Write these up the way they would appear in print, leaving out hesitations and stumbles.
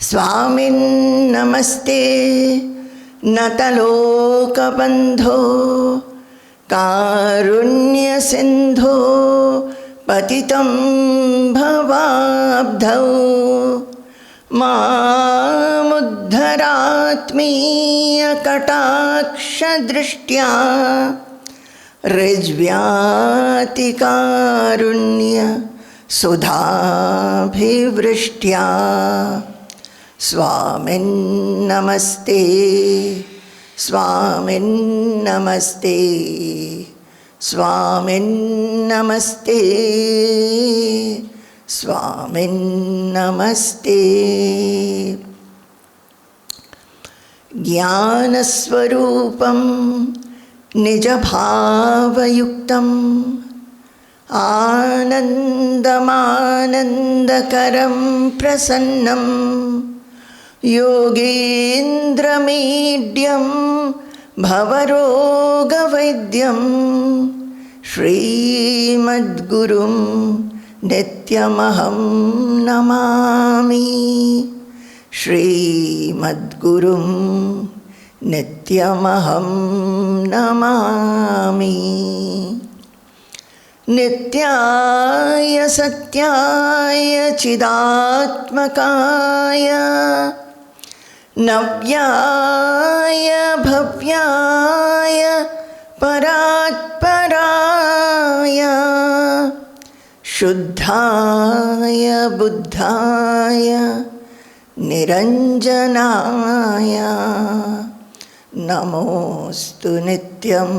Swamin Namaste Natalokabandho Karunya Sindho Patitam Bhavabdhau Mamuddharatmiya Kataksha Drishtya Rijvyati Karunya Sudhabhivrishtya Swamin Namaste, Swamin Namaste, Swamin Namaste, Swamin Namaste. Jnanasvarupam Nijabhavayuktam Anandamanandakaram Prasannam Yogindramidhyam Bhavarogavaidhyam Srimadgurum Nityamaham Namami Srimadgurum Nityamaham Namami Nityaya Satyaya Chidatmakaya Navyaya Bhavyaya Paratparaya Shuddhaya Buddhaya Niranjanaya Namostu Nityam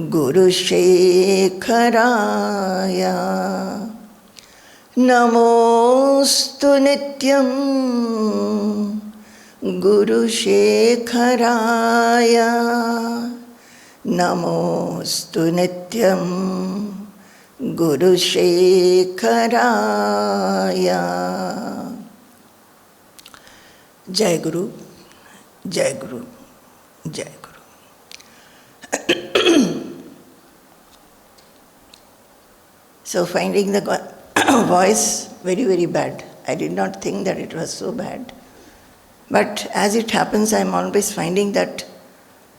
Guru Shekharaya Namostu Nityam Guru Shekharaya Namostu Nityam Guru Shekharaya. Jai Guru, Jai Guru, Jai Guru. So finding the voice very, very bad. I did not think that it was so bad. But as it happens, I am always finding that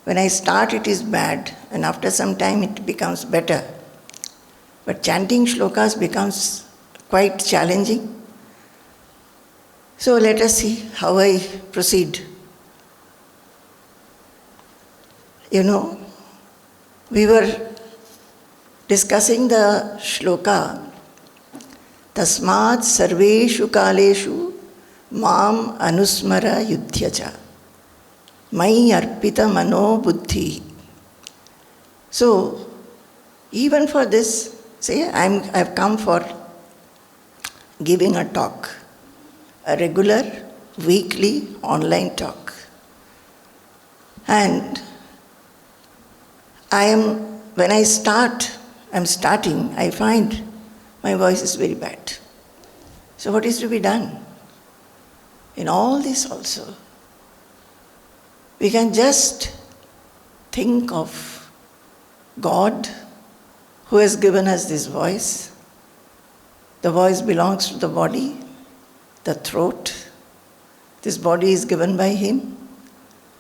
when I start it is bad and after some time it becomes better. But chanting shlokas becomes quite challenging. So let us see how I proceed. You know, we were discussing the shloka Tasmat Sarveshu Kaleshu Mam Anusmara Yudhyacha Mai Arpita Mano Buddhi. So, even for this, say I've come for giving a talk, a regular weekly online talk. And when I start, I find my voice is very bad. So what is to be done? In all this also, we can just think of God who has given us this voice. The voice belongs to the body, the throat. This body is given by Him.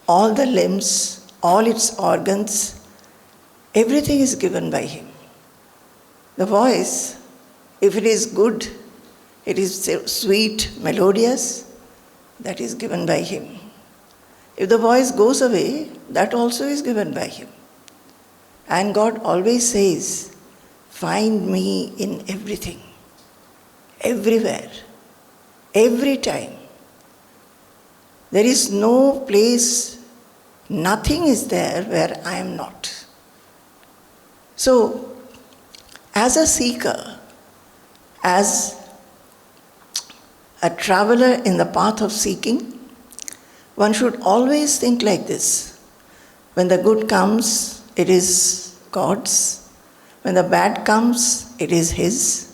All the limbs, all its organs, everything is given by Him. The voice, if it is good, it is sweet, melodious, that is given by Him. If the voice goes away, that also is given by Him. And God always says, find me in everything, everywhere, every time. There is no place, nothing is there where I am not. So, as a seeker, as a traveler in the path of seeking, one should always think like this. When the good comes, it is God's. When the bad comes, it is His.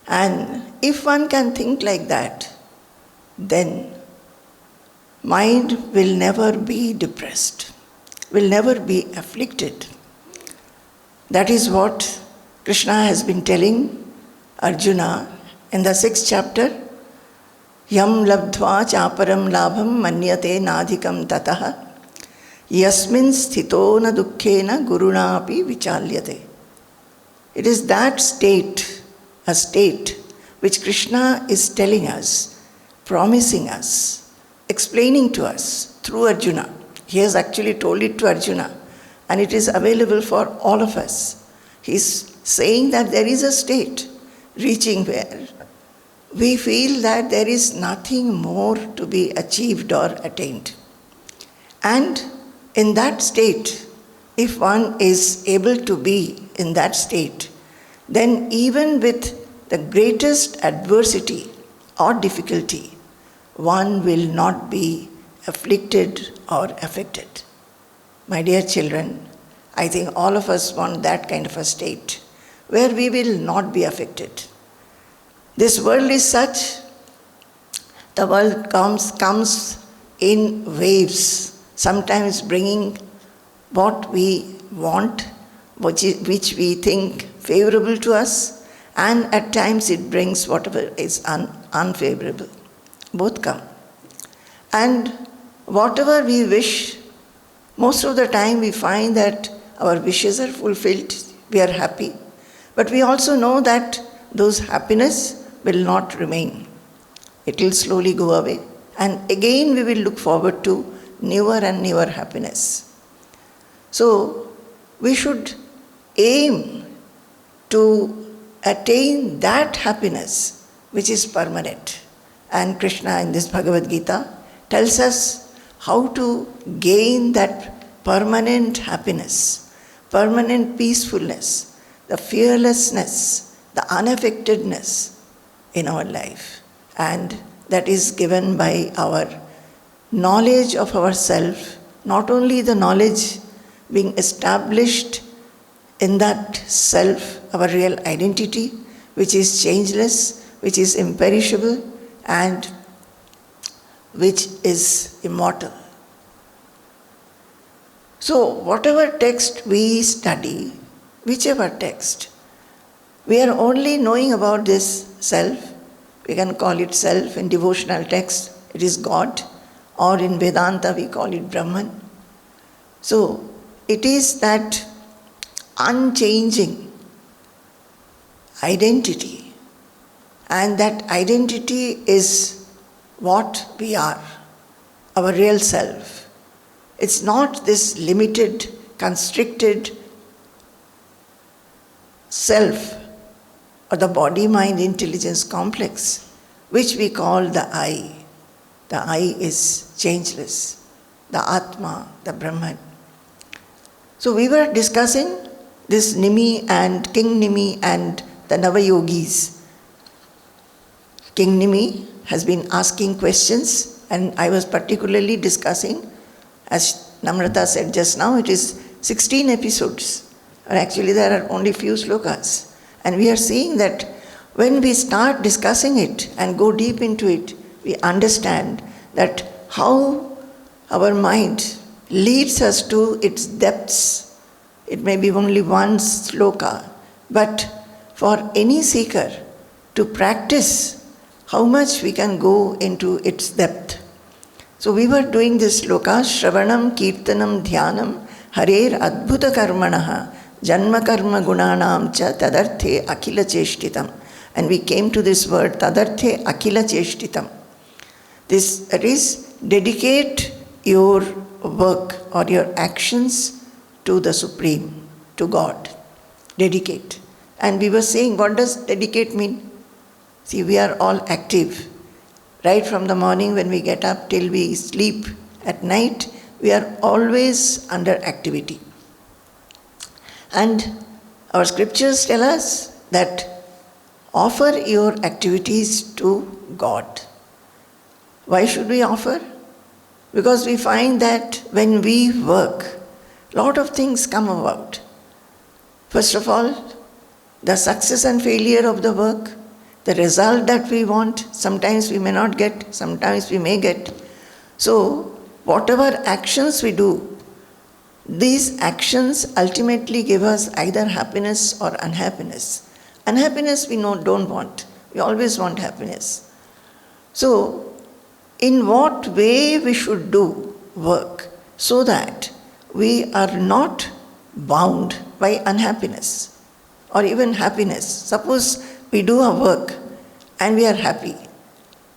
And if one can think like that, then mind will never be depressed, will never be afflicted. That is what Krishna has been telling Arjuna in the 6th chapter. Yam labdhva chaparam labham manyate nadhikam tataha yasmin sthito na dukkhena guruna api vichalyate. It is that state, a state which Krishna is telling us, promising us, explaining to us through Arjuna. He has actually told it to Arjuna, and it is available for all of us. He is saying that there is a state reaching where we feel that there is nothing more to be achieved or attained. And in that state, if one is able to be in that state, then even with the greatest adversity or difficulty, one will not be afflicted or affected. My dear children, I think all of us want that kind of a state where we will not be affected. This world is such, the world comes in waves, sometimes bringing what we want, which we think favorable to us, and at times it brings whatever is unfavorable. Both come. And whatever we wish, most of the time we find that our wishes are fulfilled, we are happy. But we also know that those happiness will not remain. It will slowly go away. And again we will look forward to newer and newer happiness. So we should aim to attain that happiness which is permanent. And Krishna in this Bhagavad Gita tells us how to gain that permanent happiness, permanent peacefulness, the fearlessness, the unaffectedness in our life. And that is given by our knowledge of ourself, not only the knowledge being established in that self, our real identity, which is changeless, which is imperishable, and which is immortal. So, whatever text we study, whichever text, we are only knowing about this self. We can call it self in devotional text, it is God, or in Vedanta we call it Brahman. So, it is that unchanging identity, and that identity is what we are, our real self. It's not this limited, constricted self or the body-mind-intelligence complex, which we call the I. The I is changeless, the Atma, the Brahman. So we were discussing this Nimi and King Nimi and the Navayogis. King Nimi has been asking questions, and I was particularly discussing, as Namrata said just now, it is 16 episodes. And actually there are only few slokas. And we are seeing that when we start discussing it and go deep into it, we understand that how our mind leads us to its depths. It may be only one sloka, but for any seeker to practice how much we can go into its depth. So we were doing this sloka, Shravanam, Kirtanam, Dhyanam, Harer Adbhuta Karmanaha, Janma Karma Gunanam Cha Tadarthe Akhila Cheshtitam. And we came to this word, Tadarthe Akhila Cheshtitam. This is, dedicate your work or your actions to the Supreme, to God. Dedicate. And we were saying, what does dedicate mean? See, we are all active. Right from the morning when we get up till we sleep at night, we are always under activity. And our scriptures tell us that offer your activities to God. Why should we offer? Because we find that when we work, a lot of things come about. First of all, the success and failure of the work, the result that we want, sometimes we may not get, sometimes we may get. So, whatever actions we do, these actions ultimately give us either happiness or unhappiness. Unhappiness we don't want. We always want happiness. So, in what way we should do work so that we are not bound by unhappiness or even happiness. Suppose we do our work and we are happy,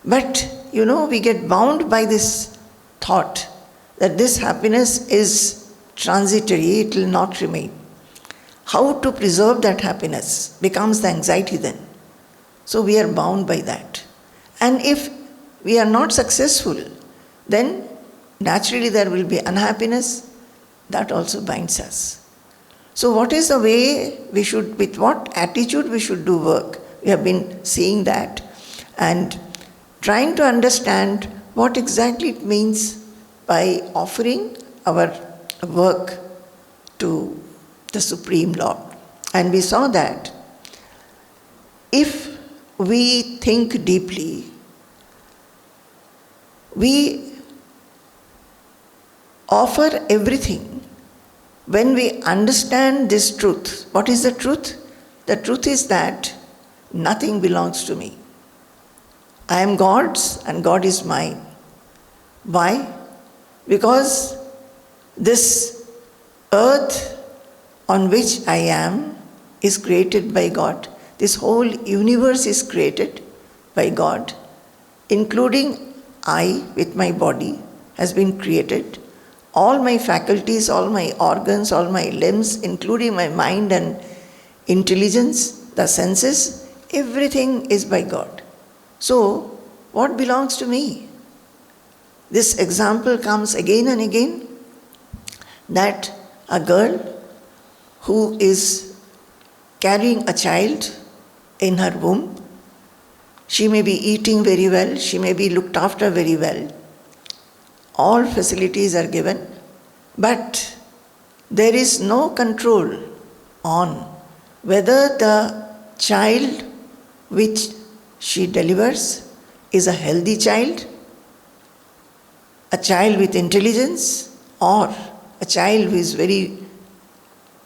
but we get bound by this thought that this happiness is transitory, it will not remain. How to preserve that happiness becomes the anxiety then. So we are bound by that. And if we are not successful, then naturally there will be unhappiness. That also binds us. So what is the way we should, with what attitude we should do work? We have been seeing that and trying to understand what exactly it means by offering our work to the Supreme Lord. And we saw that if we think deeply, we offer everything. When we understand this truth, what is the truth? The truth is that nothing belongs to me. I am God's and God is mine. Why? Because this earth on which I am is created by God. This whole universe is created by God, including I with my body has been created. All my faculties, all my organs, all my limbs, including my mind and intelligence, the senses, everything is by God. So, what belongs to me? This example comes again and again, that a girl who is carrying a child in her womb, she may be eating very well, she may be looked after very well, all facilities are given, but there is no control on whether the child which she delivers is a healthy child, a child with intelligence, or a child who is very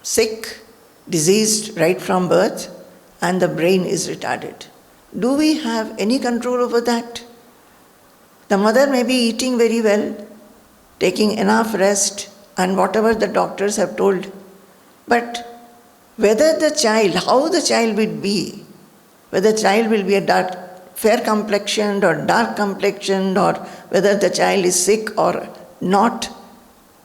sick, diseased right from birth, and the brain is retarded. Do we have any control over that? The mother may be eating very well, taking enough rest, and whatever the doctors have told. But whether the child, how the child will be, whether the child will be fair complexioned or dark complexioned, or whether the child is sick or not,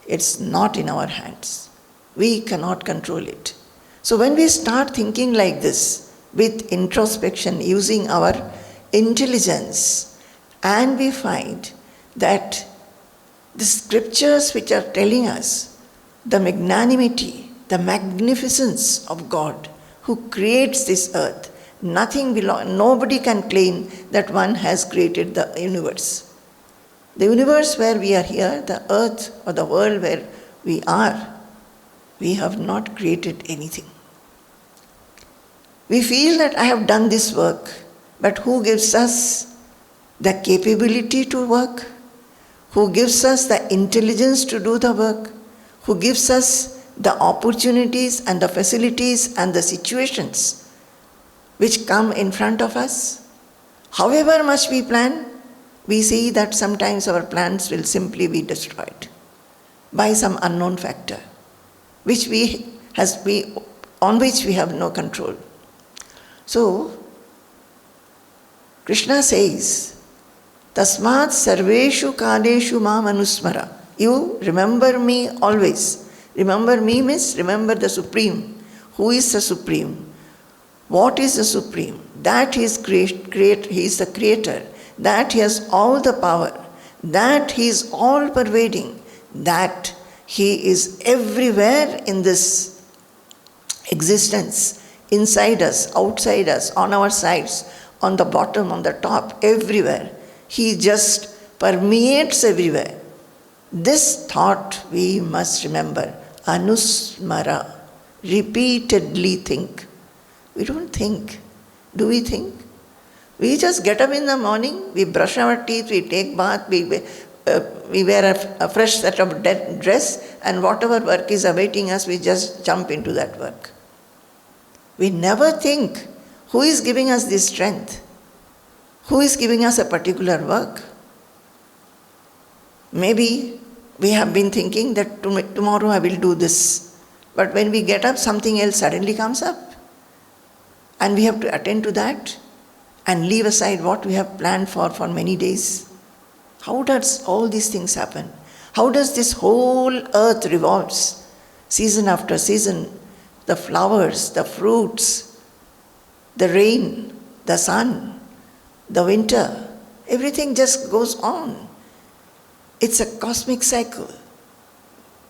it's not in our hands. We cannot control it. So when we start thinking like this, with introspection, using our intelligence, and we find that the scriptures which are telling us the magnanimity, the magnificence of God who creates this earth, nobody can claim that one has created the universe. The universe where we are here, the earth or the world where we are, we have not created anything. We feel that I have done this work, but who gives us the capability to work? Who gives us the intelligence to do the work? Who gives us the opportunities and the facilities and the situations which come in front of us? However much we plan, we see that sometimes our plans will simply be destroyed by some unknown factor, on which we have no control. So, Krishna says, Tasmat sarveshu kaleshu mam anusmara. You remember me always. Remember me means remember the Supreme. Who is the Supreme? What is the Supreme? That He is He is the Creator. That He has all the power. That He is all pervading. That He is everywhere in this existence. Inside us, outside us, on our sides, on the bottom, on the top, everywhere. He just permeates everywhere. This thought we must remember. Anusmara. Repeatedly think. We don't think. Do we think? We just get up in the morning, we brush our teeth, we take bath, we wear a fresh set of dress, and whatever work is awaiting us, we just jump into that work. We never think, who is giving us this strength? Who is giving us a particular work? Maybe we have been thinking that tomorrow I will do this. But when we get up, something else suddenly comes up. And we have to attend to that and leave aside what we have planned for many days. How does all these things happen? How does this whole earth revolves, season after season, the flowers, the fruits, the rain, the sun, the winter, everything just goes on. It's a cosmic cycle,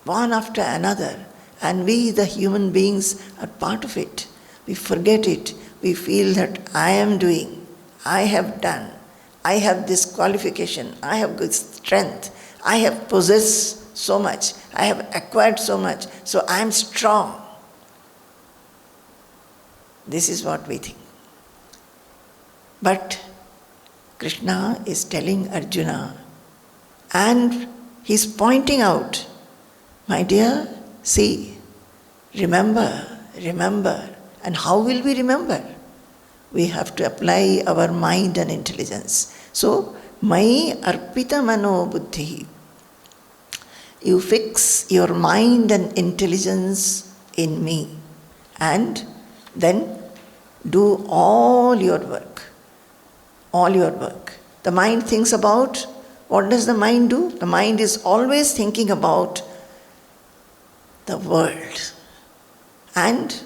one after another, and we, the human beings, are part of it. We forget it. We feel that I am doing, I have done, I have this qualification, I have good strength, I have possessed so much, I have acquired so much, so I am strong. This is what we think. But Krishna is telling Arjuna, and he's pointing out, my dear, see, remember. And how will we remember? We have to apply our mind and intelligence. So, Mai arpita mano buddhi. You fix your mind and intelligence in me. And then do all your work. All your work. The mind thinks about, what does the mind do? The mind is always thinking about the world and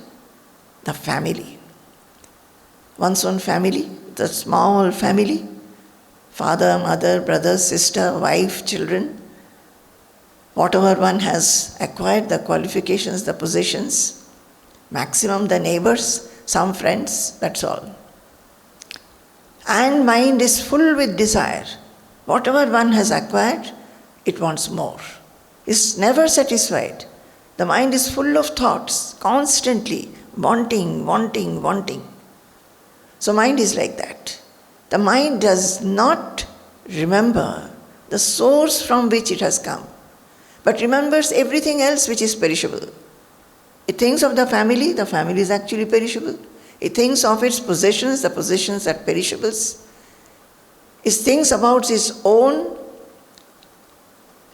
the family. One's own family, the small family, father, mother, brother, sister, wife, children, whatever one has acquired, the qualifications, the possessions, maximum the neighbors, some friends, that's all. And mind is full with desire. Whatever one has acquired, it wants more. It's never satisfied. The mind is full of thoughts, constantly wanting. So mind is like that. The mind does not remember the source from which it has come, but remembers everything else which is perishable. It thinks of the family is actually perishable. It thinks of its possessions, the possessions are perishables. It thinks about its own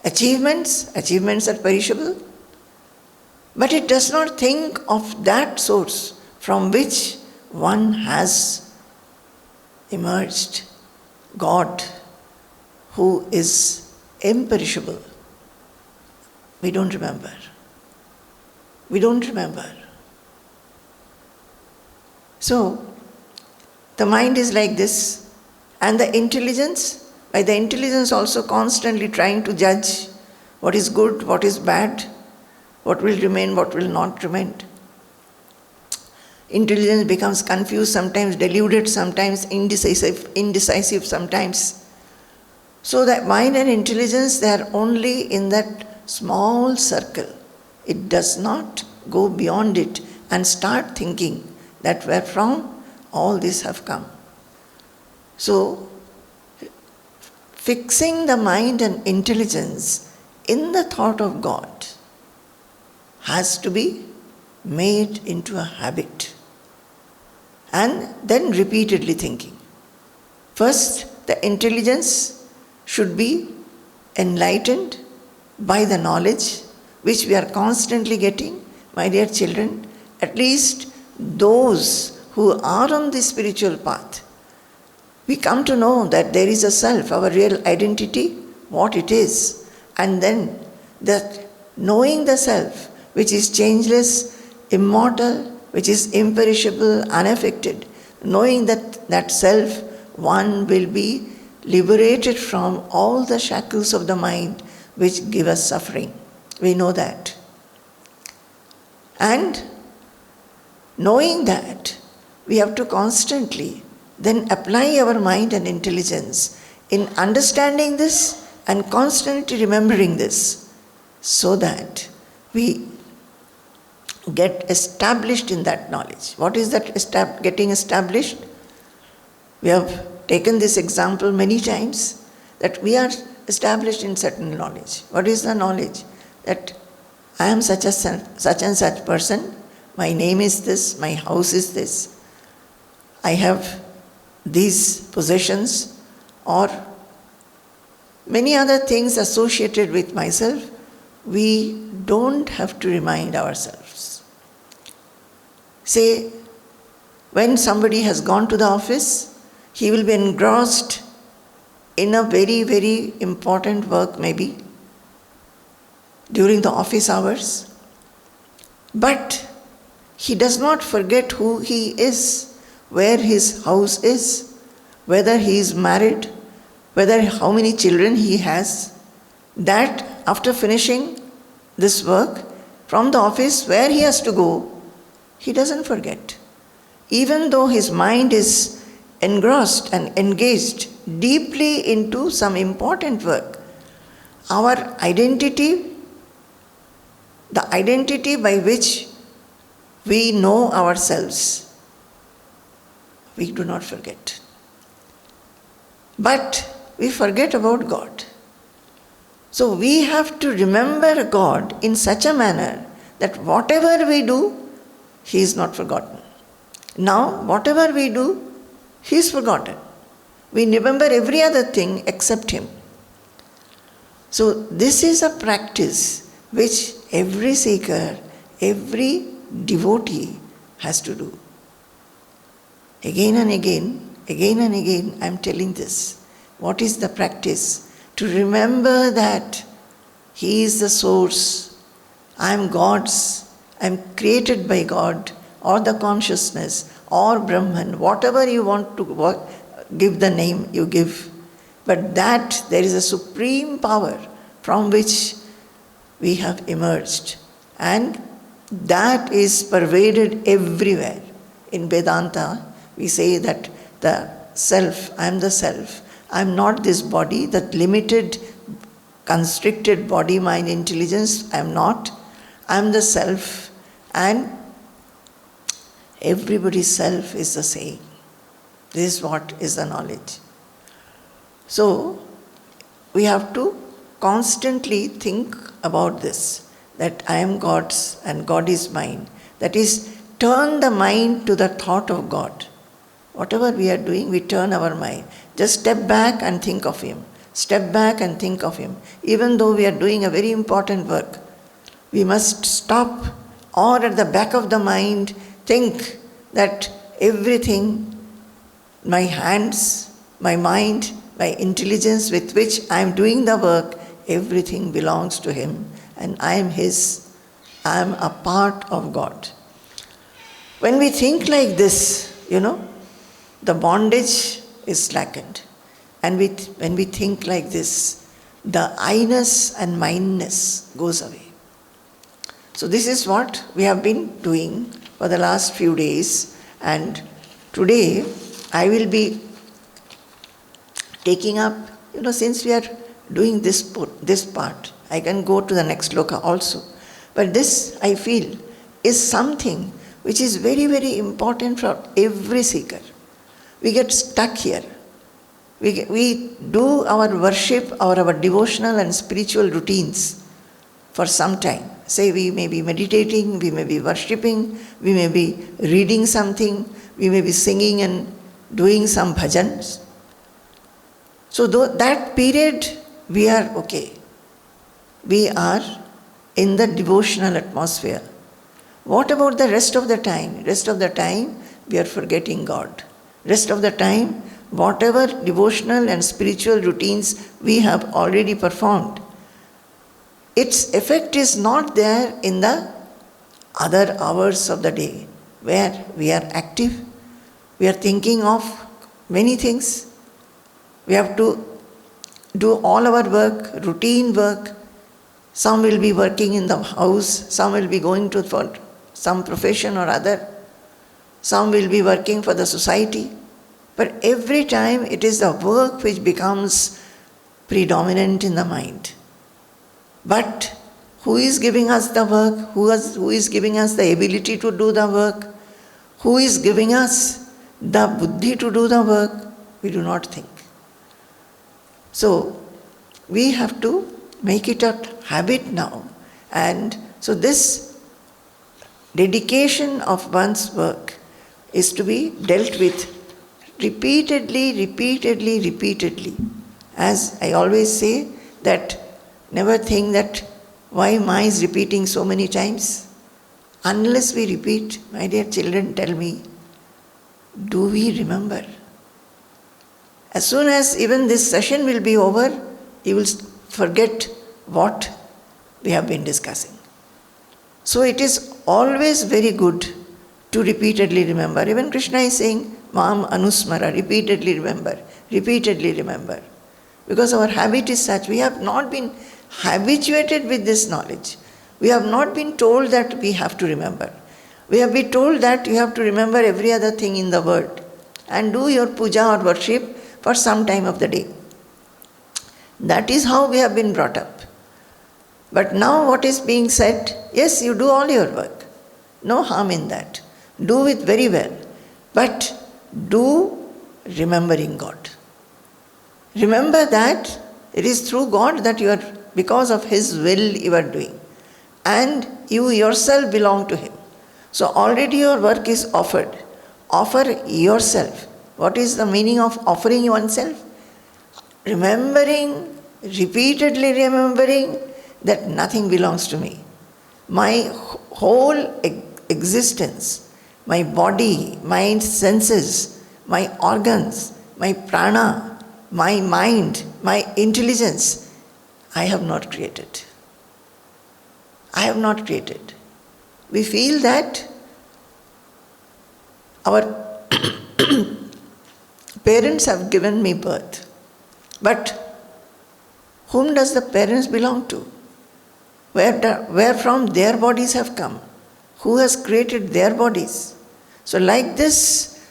achievements are perishable. But it does not think of that source from which one has emerged, God, who is imperishable. We don't remember. So, the mind is like this, and the intelligence, by the intelligence also constantly trying to judge what is good, what is bad, what will remain, what will not remain. Intelligence becomes confused, sometimes deluded, sometimes indecisive sometimes. So that mind and intelligence, they are only in that small circle. It does not go beyond it and start thinking that where from all this have come. So, fixing the mind and intelligence in the thought of God has to be made into a habit. And then repeatedly thinking. First, the intelligence should be enlightened by the knowledge which we are constantly getting. My dear children, at least those who are on the spiritual path, we come to know that there is a self, our real identity, what it is. And then that knowing the self, which is changeless, immortal, which is imperishable, unaffected, knowing that self, one will be liberated from all the shackles of the mind which give us suffering. We know that. And knowing that, we have to constantly then apply our mind and intelligence in understanding this and constantly remembering this, so that we get established in that knowledge. What is that getting established? We have taken this example many times, that we are established in certain knowledge. What is the knowledge? That I am such and such person, my name is this, my house is this, I have these possessions or many other things associated with myself, we don't have to remind ourselves. Say, when somebody has gone to the office, he will be engrossed in a very, very important work maybe during the office hours. But he does not forget who he is, where his house is, whether he is married, whether how many children he has. That after finishing this work from the office where he has to go, he doesn't forget. Even though his mind is engrossed and engaged deeply into some important work, our identity, the identity by which we know ourselves, we do not forget. But we forget about God. So we have to remember God in such a manner that whatever we do, He is not forgotten. Now, whatever we do, He is forgotten. We remember every other thing except Him. So this is a practice which every seeker, every devotee has to do. Again and again, I am telling this. What is the practice? To remember that He is the source. I am God's. I am created by God, or the consciousness, or Brahman, whatever you want to give the name you give. But that there is a supreme power from which we have emerged. And that is pervaded everywhere. In Vedanta, we say that the self, I am the self. I am not this body, that limited, constricted body, mind, intelligence. I am not. I am the self. And everybody's self is the same. This is what is the knowledge. So, we have to constantly think about this, that I am God's and God is mine. That is, turn the mind to the thought of God. Whatever we are doing, we turn our mind. Just step back and think of Him. Step back and think of Him. Even though we are doing a very important work, we must stop, or at the back of the mind, think that everything, my hands, my mind, my intelligence with which I am doing the work, everything belongs to Him and I am His. I am a part of God. When we think like this, the bondage is slackened. And when we think like this, the I-ness and mine-ness goes away. So this is what we have been doing for the last few days. And today I will be taking up, since we are doing this part, I can go to the next sloka also. But this, I feel, is something which is very, very important for every seeker. We get stuck here. We do our worship or our devotional and spiritual routines for some time. Say we may be meditating, we may be worshipping, we may be reading something, we may be singing and doing some bhajans. So that period we are okay. We are in the devotional atmosphere. What about the rest of the time? Rest of the time we are forgetting God. Rest of the time, whatever devotional and spiritual routines we have already performed, its effect is not there in the other hours of the day where we are active, we are thinking of many things, we have to do all our work, routine work. Some will be working in the house, some will be going for some profession or other, some will be working for the society. But every time it is the work which becomes predominant in the mind. But who is giving us the work? Who is giving us the ability to do the work? Who is giving us the buddhi to do the work? We do not think. So we have to make it a habit now. And so this dedication of one's work is to be dealt with repeatedly. As I always say, that never think that why Ma is repeating so many times. Unless we repeat, my dear children, tell me, do we remember? As soon as even this session will be over, you will forget what we have been discussing. So it is always very good to repeatedly remember. Even Krishna is saying, Mam Anusmara, repeatedly remember. Because our habit is such, we have not been habituated with this knowledge. We have not been told that we have to remember. We have been told that you have to remember every other thing in the world and do your puja or worship for some time of the day. That is how we have been brought up. But now what is being said, yes, you do all your work. No harm in that. Do it very well. But do remembering God. Remember that it is through God that you are, because of His will you are doing. And you yourself belong to Him. So already your work is offered. Offer yourself. What is the meaning of offering oneself? Remembering, repeatedly remembering that nothing belongs to me. My whole existence, my body, my senses, my organs, my prana, my mind, my intelligence, I have not created. I have not created. We feel that our parents have given me birth. But whom does the parents belong to? Where from their bodies have come? Who has created their bodies? So like this,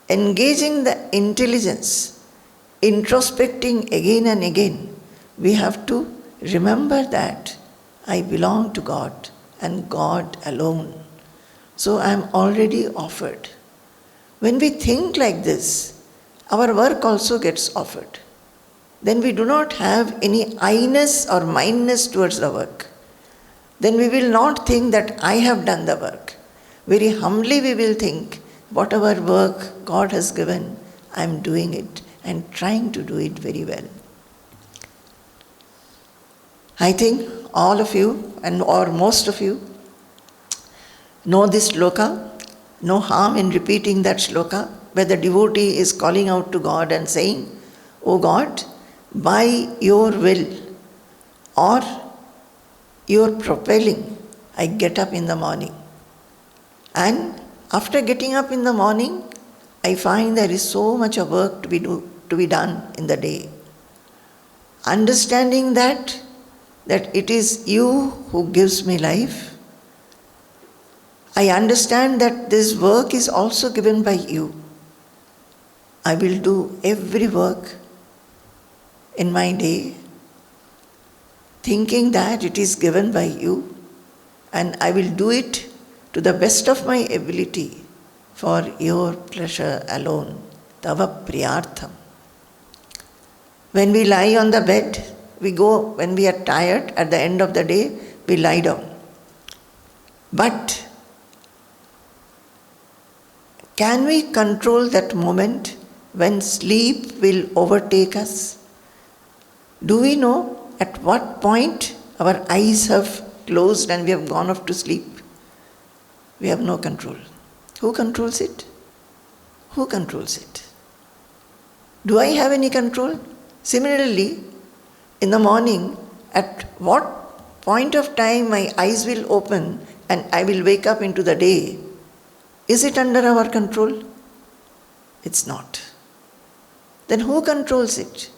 engaging the intelligence, introspecting again and again, we have to remember that I belong to God and God alone. So I am already offered. When we think like this, our work also gets offered. Then we do not have any I-ness or mine-ness towards the work. Then we will not think that I have done the work. Very humbly we will think, whatever work God has given, I am doing it and trying to do it very well. I think all of you, or most of you, know this shloka. No harm in repeating that shloka, where the devotee is calling out to God and saying, O God, by your will or your propelling, I get up in the morning. And after getting up in the morning, I find there is so much of work to be done in the day. Understanding that it is you who gives me life, I understand that this work is also given by you. I will do every work in my day, thinking that it is given by you, and I will do it to the best of my ability for your pleasure alone. Tava priyartham. When we lie on the bed, when we are tired at the end of the day, we lie down. But can we control that moment when sleep will overtake us? Do we know at what point our eyes have closed and we have gone off to sleep? We have no control. Who controls it? Who controls it? Do I have any control? Similarly, in the morning, at what point of time my eyes will open and I will wake up into the day, is it under our control? It's not. Then who controls it?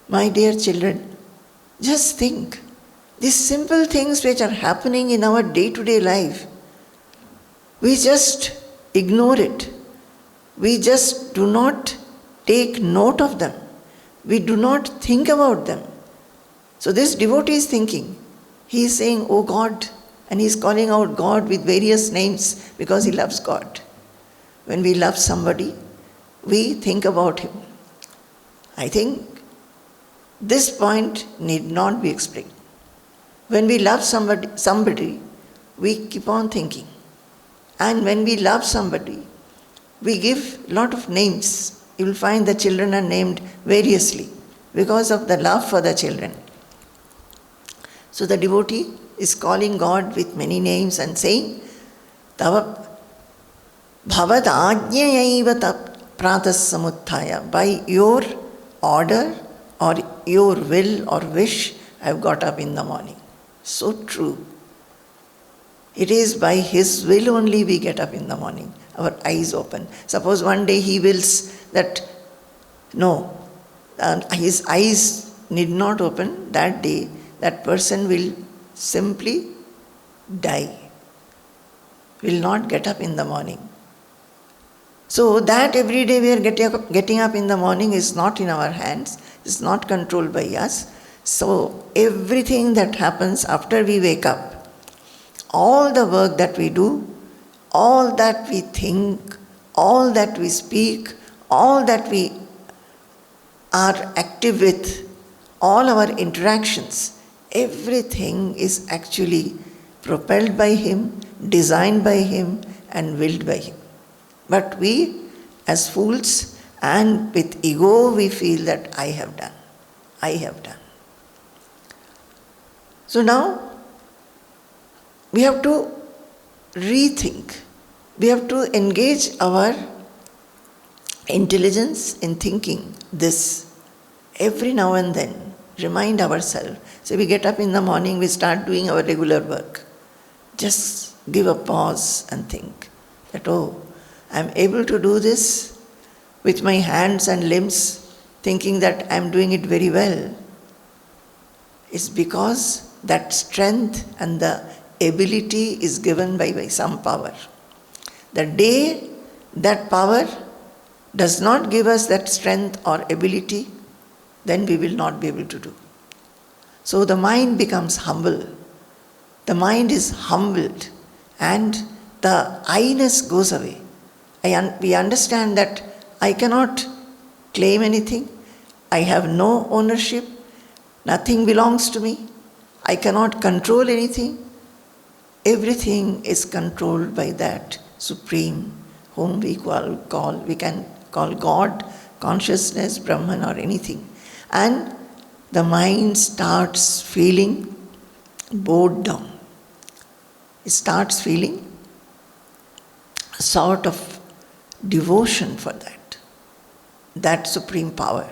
My dear children, just think, these simple things which are happening in our day-to-day life, we just ignore it. We just do not take note of them. We do not think about them. So this devotee is thinking. He is saying, Oh God, and he is calling out God with various names because he loves God. When we love somebody, we think about him. I think this point need not be explained. When we love somebody, we keep on thinking. And when we love somebody, we give lot of names. You will find the children are named variously because of the love for the children. So the devotee is calling God with many names and saying, Tava bhavat ajñayaiva pratas samuttaya. By your order or your will or wish, I have got up in the morning. So true. It is by His will only we get up in the morning, our eyes open. Suppose one day He wills that, no, his eyes need not open, that day that person will simply die, will not get up in the morning. So that every day we are getting up in the morning is not in our hands, is not controlled by us. So everything that happens after we wake up, all the work that we do, all that we think, all that we speak, all that we are active with, all our interactions, everything is actually propelled by Him, designed by Him, and willed by Him. But we, as fools and with ego, we feel that I have done, I have done. So now, we have to rethink. We have to engage our intelligence in thinking this every now and then. Remind ourselves. So we get up in the morning, we start doing our regular work. Just give a pause and think that, oh, I am able to do this with my hands and limbs, thinking that I am doing it very well. It's because that strength and the ability is given by some power. The day that power does not give us that strength or ability, then we will not be able to do. So the mind becomes humble. The mind is humbled and the I-ness goes away. We understand that I cannot claim anything. I have no ownership. Nothing belongs to me. I cannot control anything. Everything is controlled by that Supreme, whom we can call God, consciousness, Brahman, or anything. And the mind starts feeling bowed down. It starts feeling a sort of devotion for that Supreme Power.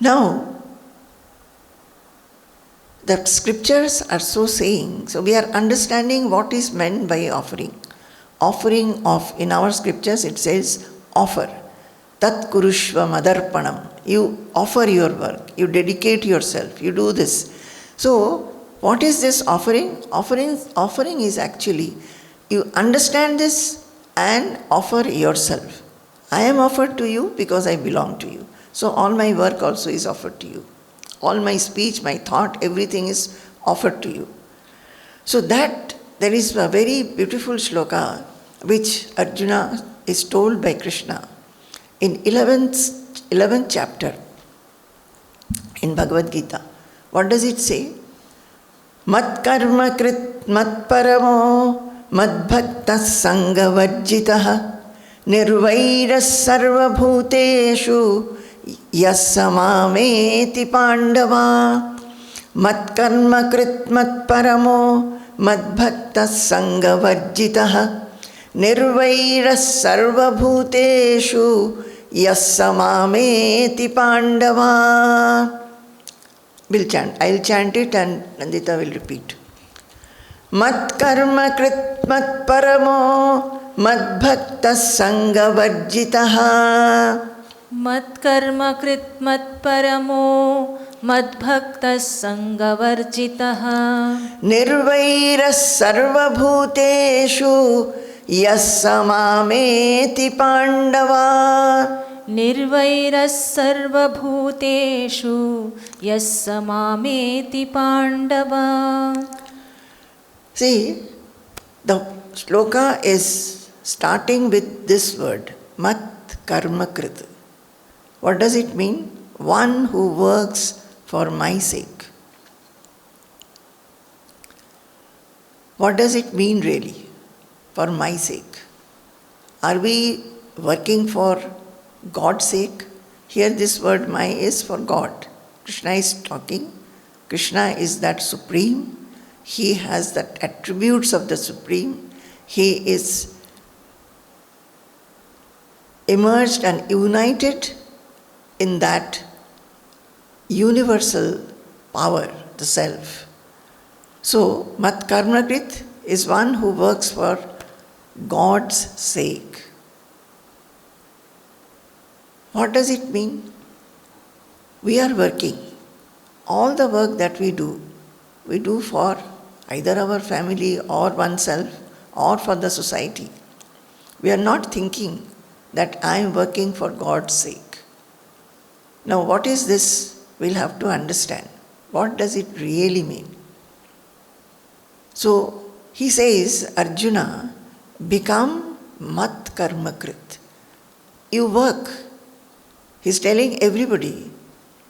Now, the scriptures are so saying, so we are understanding what is meant by offering. Offering of, in our scriptures it says, offer. Tat kurushva madarpanam. You offer your work, you dedicate yourself, you do this. So, what is this offering? Offering is actually, you understand this and offer yourself. I am offered to you because I belong to you. So all my work also is offered to you. All my speech, my thought, everything is offered to you. So that, there is a very beautiful shloka which Arjuna is told by Krishna in 11th chapter in Bhagavad Gita. What does it say? Mat karma krit mat paramo mad bhakta sanga varjitaha nirvairas sarva bhuteshu yasamameti pandava mat karma krit mat paramo mad bhakta sanga varjitaha nirvairas sarva bhuteshu yasamameti pandava. We'll chant. I'll chant it and Nandita will repeat. Mat karma krit mat paramo mad bhakta sanga varjitaha. Mat karma krit mat paramo mad bhakta sanga varjitaha. Nirvairas sarva bhuteshu yasamameti pandava. Nirvairas sarva bhuteshu yasamameti pandava. See, the shloka is starting with this word, mat karma krit. What does it mean? One who works for my sake. What does it mean really? For my sake. Are we working for God's sake? Here this word Mai is for God. Krishna is talking. Krishna is that supreme. He has the attributes of the supreme. He is emerged and united in that universal power, the self. So, Mat Karmakrit is one who works for God's sake. What does it mean? We are working. All the work that we do for either our family or oneself or for the society. We are not thinking that I am working for God's sake. Now, what is this? We'll have to understand. What does it really mean? So, he says, Arjuna, become mat karmakrit. You work. He's telling everybody,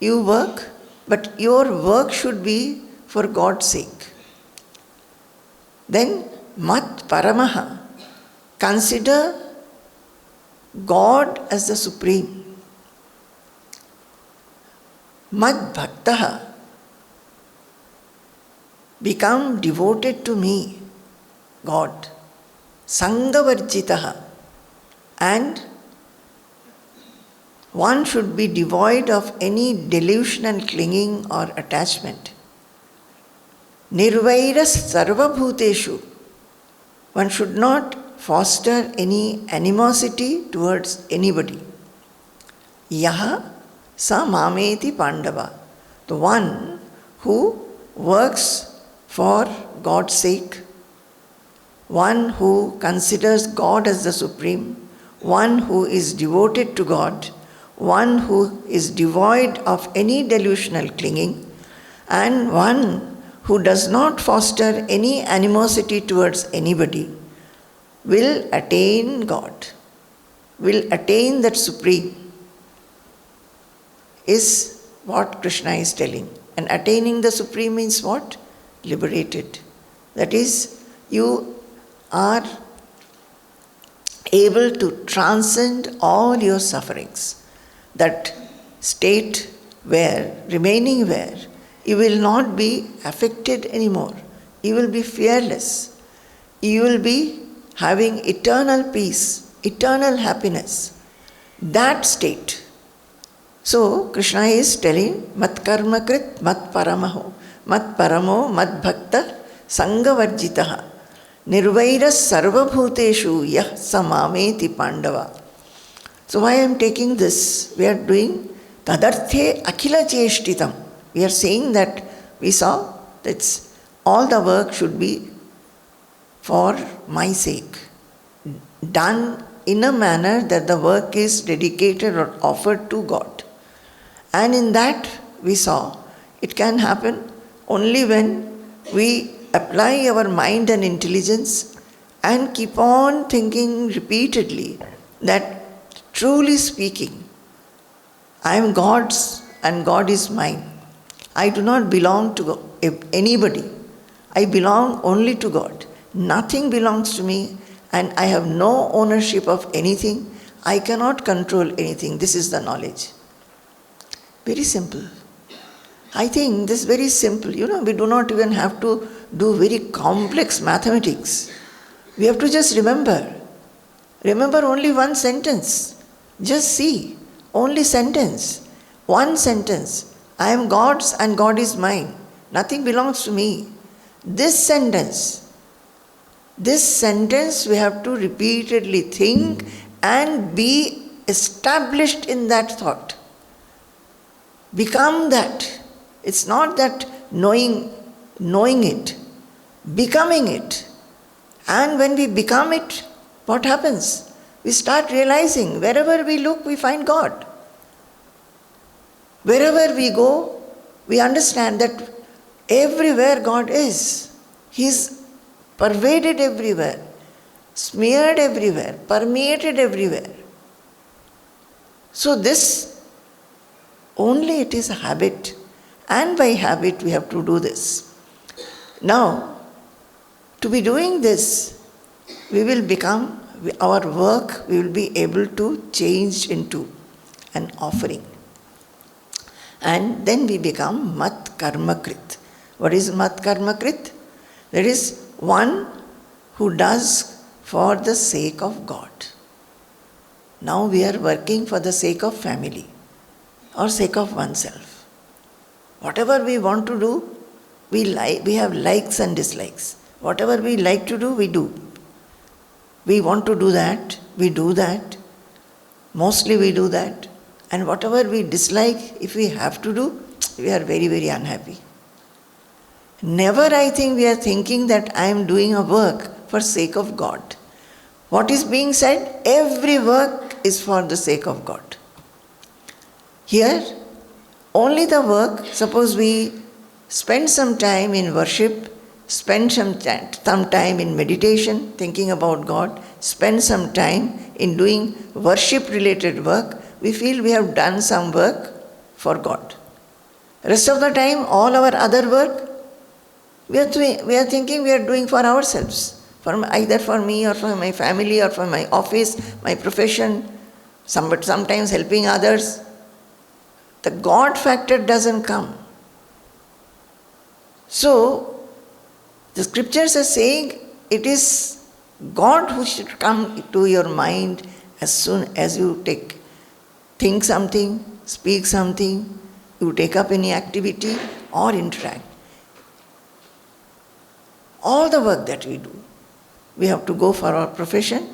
you work, but your work should be for God's sake. Then, mat paramaha. Consider God as the supreme. Mad bhaktaha. Become devoted to me, God. Sangavarjitaha. And one should be devoid of any delusional clinging or attachment. Nirvairas sarvabhuteshu. One should not foster any animosity towards anybody. Yaha sa mameti pandava. The one who works for God's sake, one who considers God as the supreme, one who is devoted to God, one who is devoid of any delusional clinging, and one who does not foster any animosity towards anybody, will attain God, will attain that supreme, is what Krishna is telling. And attaining the supreme means what? Liberated. That is, you are able to transcend all your sufferings. That state where, remaining where, you will not be affected anymore. You will be fearless. You will be having eternal peace, eternal happiness. That state. So, Krishna is telling, mat karmakrit, mat paramaho, mat paramo, mat bhakta, sangavarjitaha, nirvairas sarvabhuteshu yah samameti pandava. So why I am taking this? We are doing tadarthe akhila cheshtitam. We are saying that we saw that all the work should be for my sake. Done in a manner that the work is dedicated or offered to God. And in that we saw it can happen only when we apply our mind and intelligence and keep on thinking repeatedly that truly speaking, I am God's and God is mine. I do not belong to anybody. I belong only to God. Nothing belongs to me and I have no ownership of anything. I cannot control anything. This is the knowledge. Very simple. I think this is very simple. We do not even have to do very complex mathematics. We have to just remember. Remember only one sentence. Just see, only sentence, one sentence. I am God's and God is mine. Nothing belongs to me. This sentence we have to repeatedly think and be established in that thought. Become that. It's not that knowing it, becoming it. And when we become it, what happens? We start realizing wherever we look, we find God. Wherever we go, we understand that everywhere God is. He is pervaded everywhere, smeared everywhere, permeated everywhere. So this, only it is a habit. And by habit, we have to do this. Now, to be doing this, we will become our work we will be able to change into an offering. And then we become mat karmakrit. What is mat karmakrit? That is one who does for the sake of God. Now we are working for the sake of family or sake of oneself. Whatever we want to do, we have likes and dislikes. Whatever we like to do, we do. We want to do that, we do that. Mostly we do that. And whatever we dislike, if we have to do, we are very, very unhappy. Never, I think, we are thinking that I am doing a work for sake of God. What is being said? Every work is for the sake of God. Here, only the work, suppose we spend some time in worship, spend some time in meditation, thinking about God, spend some time in doing worship-related work, we feel we have done some work for God. Rest of the time, all our other work, we are thinking we are doing for ourselves, either for me or for my family or for my office, my profession, sometimes helping others. The God factor doesn't come. So, the scriptures are saying it is God who should come to your mind as soon as you think something, speak something, you take up any activity or interact. All the work that we do, we have to go for our profession.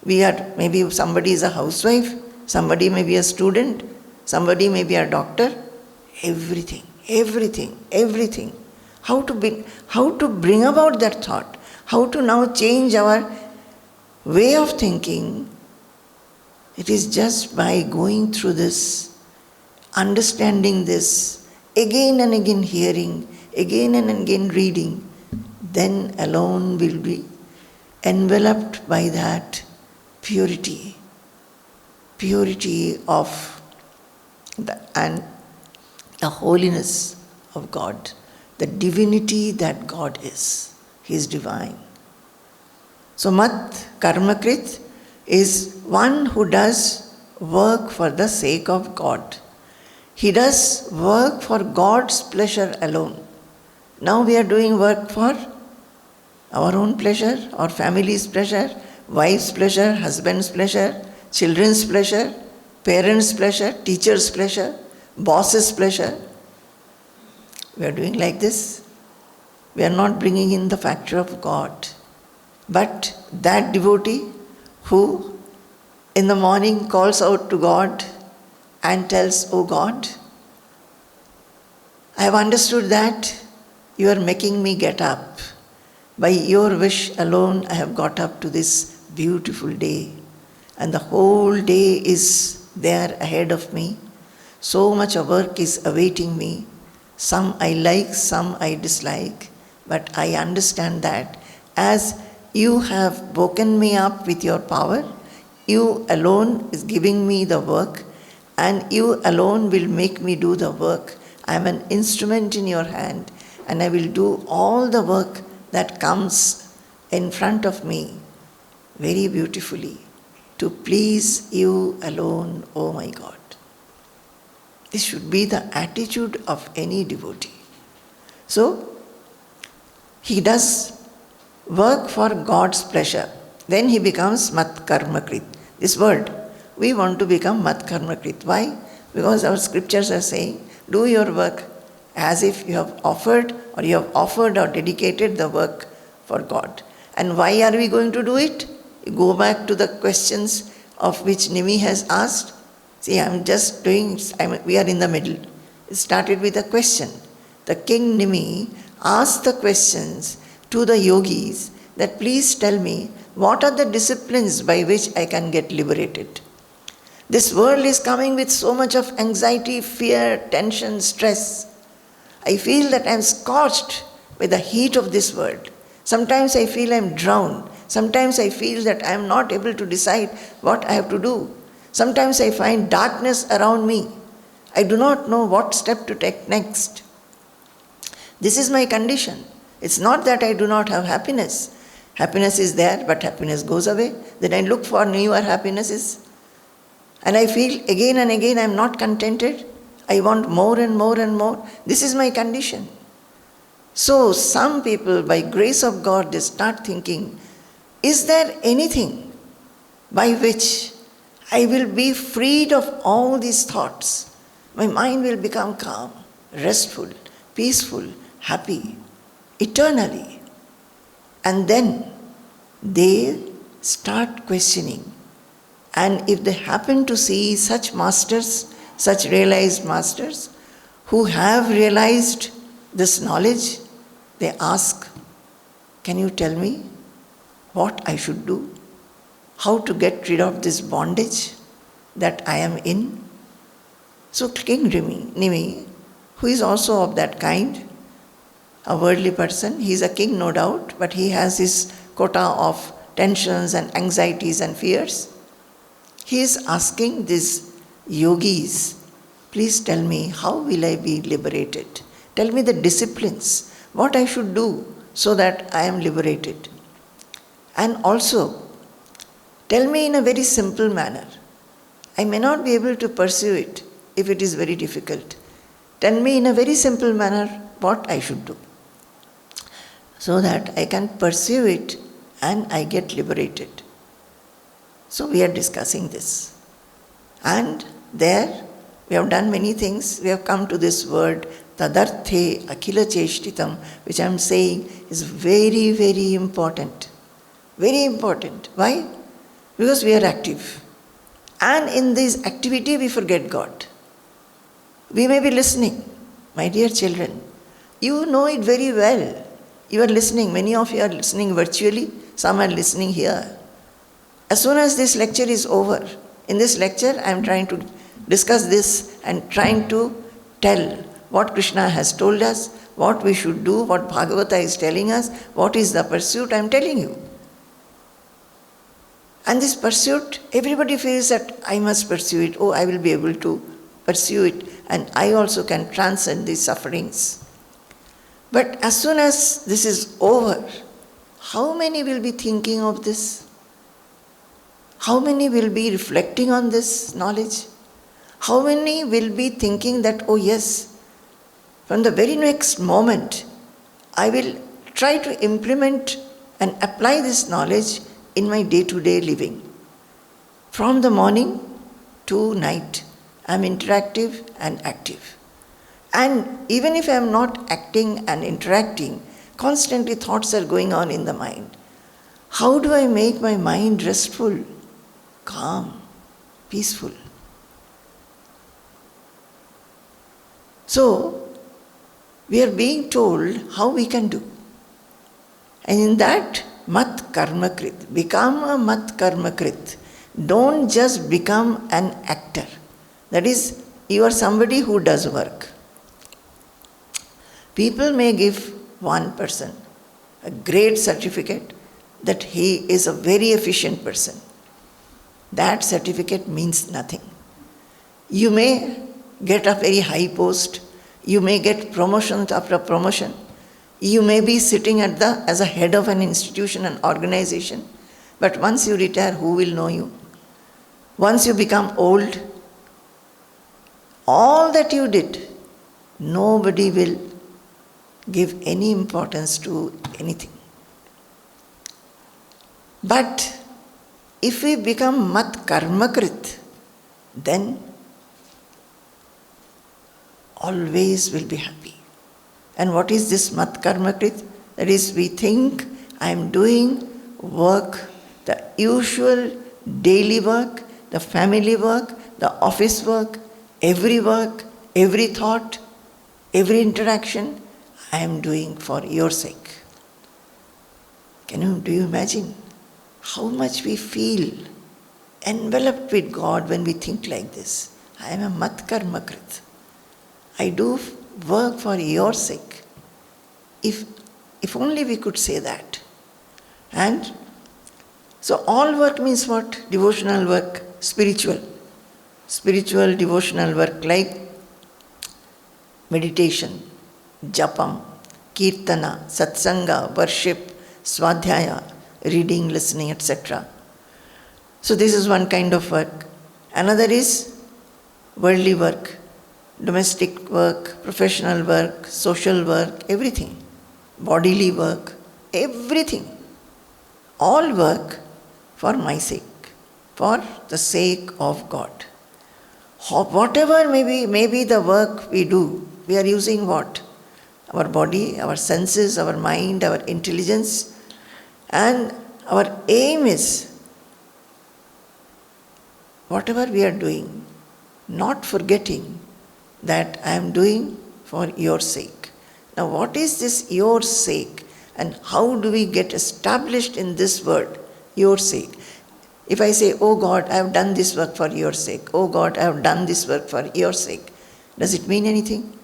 Maybe somebody is a housewife, somebody may be a student, somebody may be a doctor. Everything. How to bring about that thought, how to now change our way of thinking. It is just by going through this, understanding this, again and again hearing, again and again reading, then alone will be enveloped by that purity of and the holiness of God, the divinity that God is. He is divine. So mat karmakrit is one who does work for the sake of God. He does work for God's pleasure alone. Now we are doing work for our own pleasure, our family's pleasure, wife's pleasure, husband's pleasure, children's pleasure, parents' pleasure, teacher's pleasure, boss's pleasure. We are doing like this. We are not bringing in the factor of God. But that devotee who in the morning calls out to God and tells, "Oh God, I have understood that you are making me get up. By your wish alone I have got up to this beautiful day. And the whole day is there ahead of me. So much of work is awaiting me. Some I like, some I dislike. But I understand that as you have woken me up with your power, you alone is giving me the work, and you alone will make me do the work. I am an instrument in your hand, and I will do all the work that comes in front of me very beautifully to please you alone, oh my God." This should be the attitude of any devotee. So, he does work for God's pleasure. Then he becomes mat karmakrit. This word, we want to become mat karmakrit. Why? Because our scriptures are saying, do your work as if you have offered or dedicated the work for God. And why are we going to do it? You go back to the questions of which Nimi has asked. See, we are in the middle. It started with a question. The King Nimi asked the questions to the yogis that please tell me, what are the disciplines by which I can get liberated? This world is coming with so much of anxiety, fear, tension, stress. I feel that I am scorched with the heat of this world. Sometimes I feel I am drowned. Sometimes I feel that I am not able to decide what I have to do. Sometimes I find darkness around me. I do not know what step to take next. This is my condition. It's not that I do not have happiness. Happiness is there, but happiness goes away. Then I look for newer happinesses. And I feel again and again I am not contented. I want more and more and more. This is my condition. So some people, by grace of God, they start thinking, is there anything by which I will be freed of all these thoughts? My mind will become calm, restful, peaceful, happy, eternally. And then they start questioning. And if they happen to see such masters, such realized masters, who have realized this knowledge, they ask, can you tell me what I should do? How to get rid of this bondage that I am in? So King Nimi, who is also of that kind, a worldly person, he is a king no doubt, but he has his quota of tensions and anxieties and fears. He is asking these yogis, please tell me, how will I be liberated? Tell me the disciplines, what I should do so that I am liberated. And also, tell me in a very simple manner. I may not be able to pursue it if it is very difficult. Tell me in a very simple manner what I should do, so that I can pursue it and I get liberated. So we are discussing this. And there we have done many things. We have come to this word, tadarthe akhila cheshtitam, which I am saying is very, very important. Very important. Why? Because we are active. And in this activity we forget God. We may be listening. My dear children, you know it very well. You are listening. Many of you are listening virtually. Some are listening here. As soon as this lecture is over, in this lecture I am trying to discuss this and trying to tell what Krishna has told us, what we should do, what Bhagavata is telling us, what is the pursuit I am telling you. And this pursuit, everybody feels that I must pursue it. Oh, I will be able to pursue it and I also can transcend these sufferings. But as soon as this is over, how many will be thinking of this? How many will be reflecting on this knowledge? How many will be thinking that, oh yes, from the very next moment, I will try to implement and apply this knowledge in my day-to-day living. From the morning to night, I am interactive and active. And even if I am not acting and interacting, constantly thoughts are going on in the mind. How do I make my mind restful, calm, peaceful? So, we are being told how we can do. And in that, mat karma krit, become a mat karma krit. Don't just become an actor. That is, you are somebody who does work. People may give one person a great certificate that he is a very efficient person. That certificate means nothing. You may get a very high post, you may get promotion after promotion, you may be sitting as a head of an institution, an organization, but once you retire, who will know you? Once you become old, all that you did, nobody will give any importance to anything. But if we become mat karmakrit, then always will be happy. And what is this mat karmakrit? That is, we think I am doing work, the usual daily work, the family work, the office work, every thought, every interaction, I am doing for your sake. Do you imagine how much we feel enveloped with God when we think like this? I am a mat karmakrit. I do work for your sake. If only we could say that. And so all work means what? Devotional work, spiritual devotional work like meditation, japam, kirtana, satsanga, worship, swadhyaya, reading, listening, etc. So this is one kind of work. Another is worldly work, domestic work, professional work, social work, everything. Bodily work, everything. All work for my sake, for the sake of God. Whatever may be the work we do, we are using what? Our body, our senses, our mind, our intelligence, and our aim is whatever we are doing, not forgetting that I am doing for your sake. Now, what is this your sake, and how do we get established in this word, your sake? If I say, oh God, I have done this work for your sake, oh God, I have done this work for your sake, does it mean anything?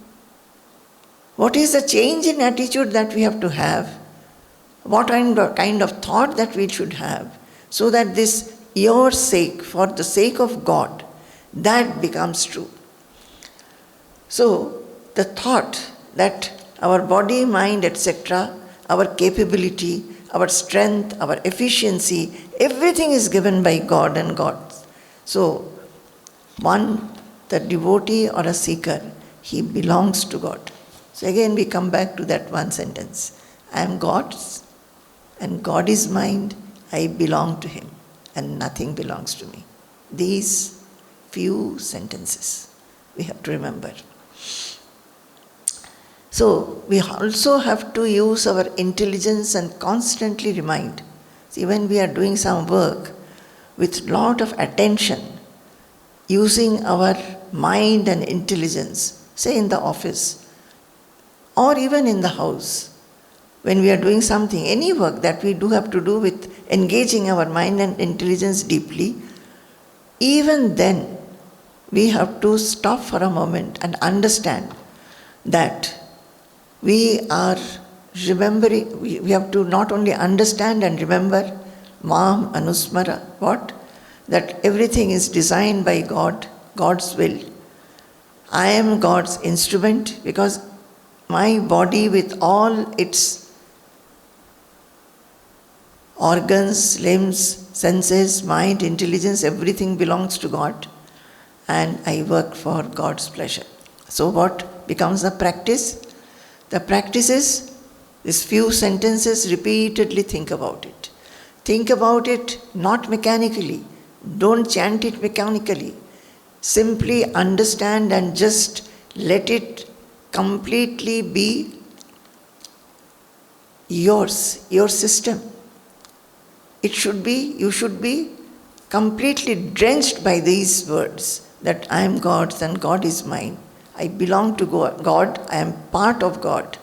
What is the change in attitude that we have to have? What kind of thought that we should have, so that this your sake, for the sake of God, that becomes true. So, the thought that our body, mind, etc., our capability, our strength, our efficiency, everything is given by God and God. So, the devotee or a seeker, he belongs to God. So again we come back to that one sentence. I am God's and God is mine, I belong to Him and nothing belongs to me. These few sentences we have to remember. So we also have to use our intelligence and constantly remind. See, when we are doing some work with lot of attention, using our mind and intelligence, say in the office or even in the house, when we are doing something, any work that we do have to do with engaging our mind and intelligence deeply, even then we have to stop for a moment and understand that we are remembering, we have to not only understand and remember, Mam Anusmara, what? That everything is designed by God, God's will. I am God's instrument because my body with all its organs, limbs, senses, mind, intelligence, everything belongs to God, and I work for God's pleasure. So what becomes the practice? The practice is these few sentences, repeatedly think about it. Think about it not mechanically. Don't chant it mechanically. Simply understand and just let it completely be yours, your system. You should be completely drenched by these words that I am God's and God is mine. I belong to God, I am part of God,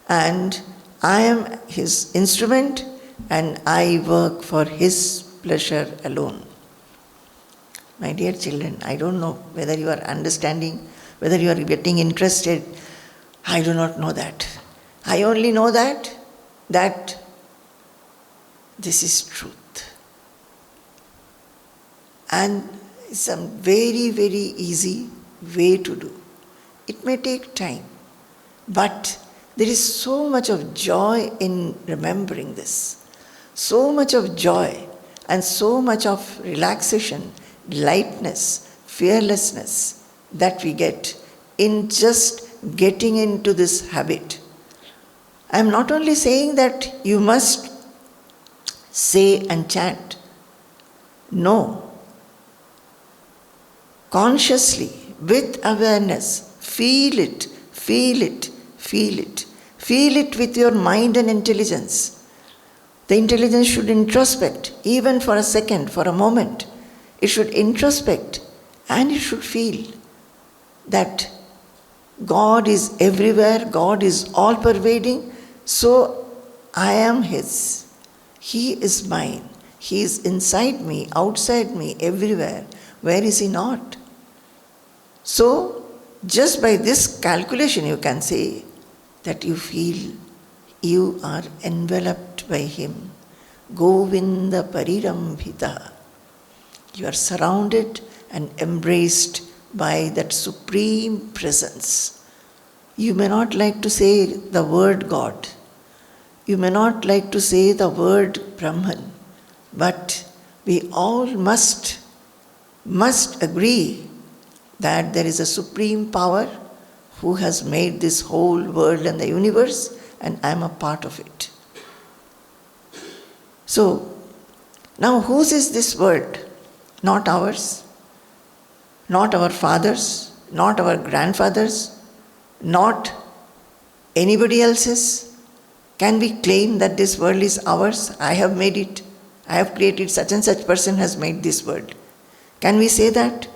and I am His instrument and I work for His pleasure alone. My dear children, I don't know whether you are understanding, whether you are getting interested. I do not know that. I only know that this is truth. And it's a very, very easy way to do. It may take time, but there is so much of joy in remembering this. So much of joy and so much of relaxation, lightness, fearlessness that we get in just getting into this habit. I am not only saying that you must say and chant. No. Consciously, with awareness, feel it, feel it, feel it. Feel it with your mind and intelligence. The intelligence should introspect, even for a second, for a moment. It should introspect and it should feel that God is everywhere, God is all pervading, so I am His. He is mine. He is inside me, outside me, everywhere. Where is He not? So, just by this calculation you can say that you feel you are enveloped by Him. Govinda Parirambhita. You are surrounded and embraced by that supreme presence. You may not like to say the word God. You may not like to say the word Brahman, but we all must agree that there is a supreme power who has made this whole world and the universe, and I am a part of it. So, now whose is this world? Not ours, not our fathers, not our grandfathers, not anybody else's. Can we claim that this world is ours? I have made it. I have created, such and such person has made this world. Can we say that?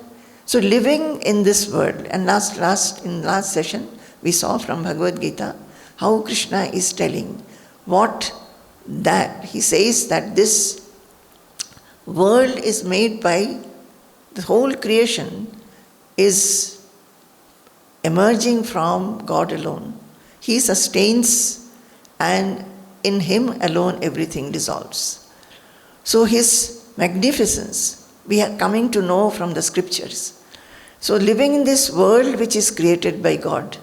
So living in this world, and in last session we saw from Bhagavad Gita how Krishna is telling he says that this world is made by, the whole creation is emerging from God alone. He sustains, and in Him alone everything dissolves. So His magnificence we are coming to know from the scriptures. So living in this world which is created by God,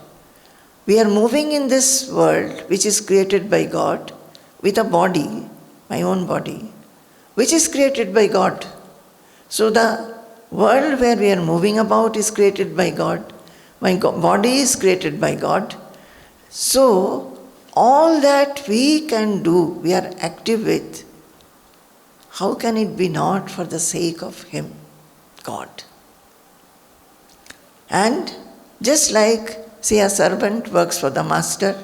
we are moving in this world which is created by God with a body, my own body, which is created by God. So the world where we are moving about is created by God. My body is created by God. So all that we can do, we are active with, how can it be not for the sake of Him, God? And just like, say, a servant works for the master,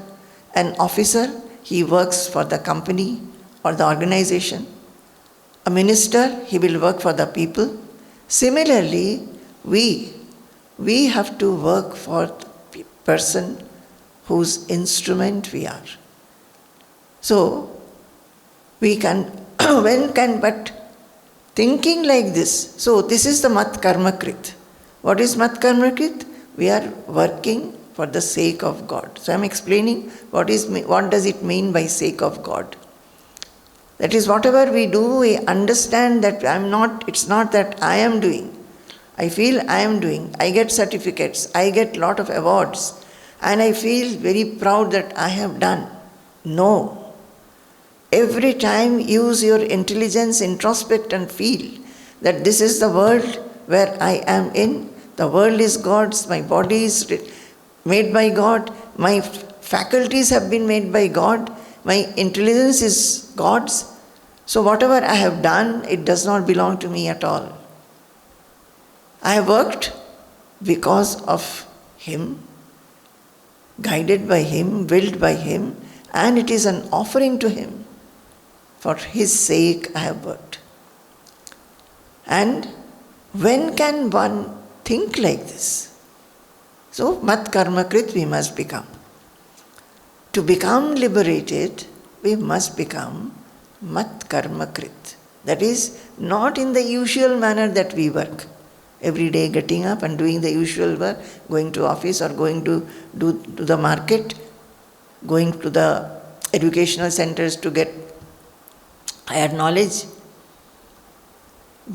an officer, he works for the company or the organization. A minister, he will work for the people. Similarly, we have to work for the person whose instrument we are. So, we can, but thinking like this, so this is the mat karma krit. What is mat karma krit? We are working for the sake of God. So I am explaining what does it mean by sake of God. That is, whatever we do, we understand that it's not that I am doing. I feel I am doing. I get certificates. I get lot of awards. And I feel very proud that I have done. No. Every time use your intelligence, introspect and feel that this is the world where I am in. The world is God's. My body is made by God. My faculties have been made by God. My intelligence is God's. So whatever I have done, it does not belong to me at all. I have worked because of Him, guided by Him, willed by Him, and it is an offering to Him. For His sake I have worked. And when can one think like this? So, mat karma krit we must become. To become liberated, we must become mat karma krit. That is, not in the usual manner that we work. Every day getting up and doing the usual work, going to office or going to the market, going to the educational centers to get higher knowledge,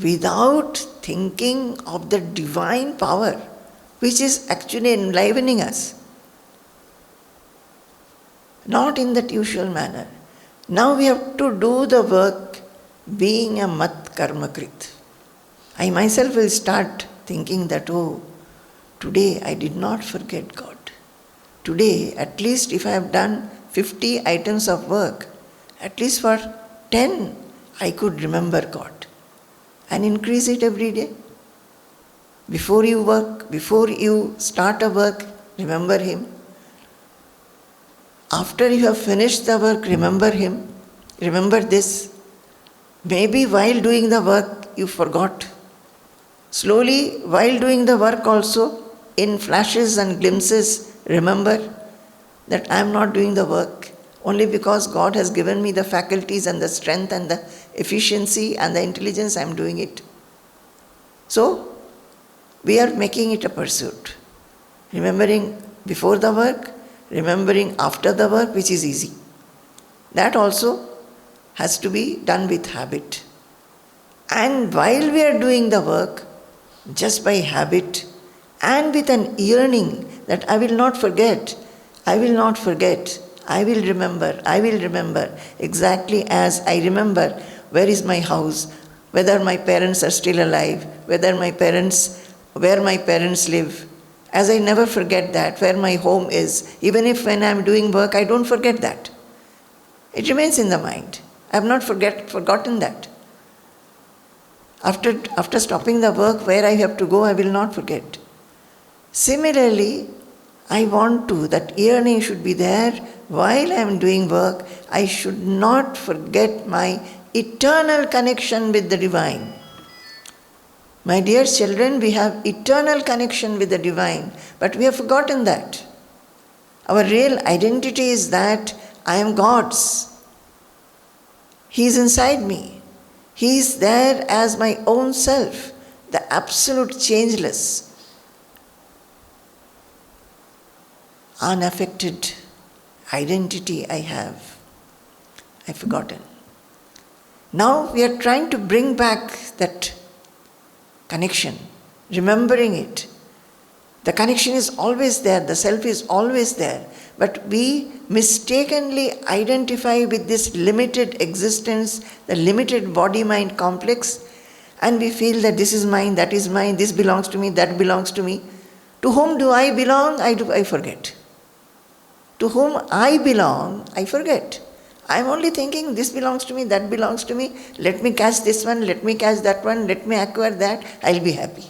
without thinking of the divine power which is actually enlivening us. Not in that usual manner. Now we have to do the work being a mat karma krit. I myself will start thinking that, today I did not forget God. Today, at least if I have done 50 items of work, at least for 10, I could remember God. And increase it every day. Before you work, before you start a work, remember Him. After you have finished the work, remember Him. Remember this. Maybe while doing the work, you forgot. Slowly, while doing the work also, in flashes and glimpses, remember that I am not doing the work only because God has given me the faculties and the strength and the efficiency and the intelligence, I am doing it. So, we are making it a pursuit. Remembering before the work, remembering after the work, which is easy. That also has to be done with habit. And while we are doing the work, just by habit and with an yearning that I will not forget, I will remember, exactly as I remember where is my house, whether my parents are still alive, where my parents live. As I never forget that, where my home is, even if when I am doing work, I don't forget that. It remains in the mind. I have not forgotten that. After stopping the work, where I have to go, I will not forget. Similarly, I want to, that yearning should be there while I am doing work. I should not forget my eternal connection with the Divine. My dear children, we have eternal connection with the Divine, but we have forgotten that. Our real identity is that I am God's. He is inside me. He is there as my own self, the absolute changeless, unaffected identity I have. I've forgotten. Now we are trying to bring back that connection, remembering it. The connection is always there, the self is always there, but we mistakenly identify with this limited existence, the limited body-mind complex, and we feel that this is mine, that is mine, this belongs to me, that belongs to me. To whom do I belong? I forget. To whom I belong, I forget. I am only thinking this belongs to me, that belongs to me, let me catch this one, let me catch that one, let me acquire that, I'll be happy.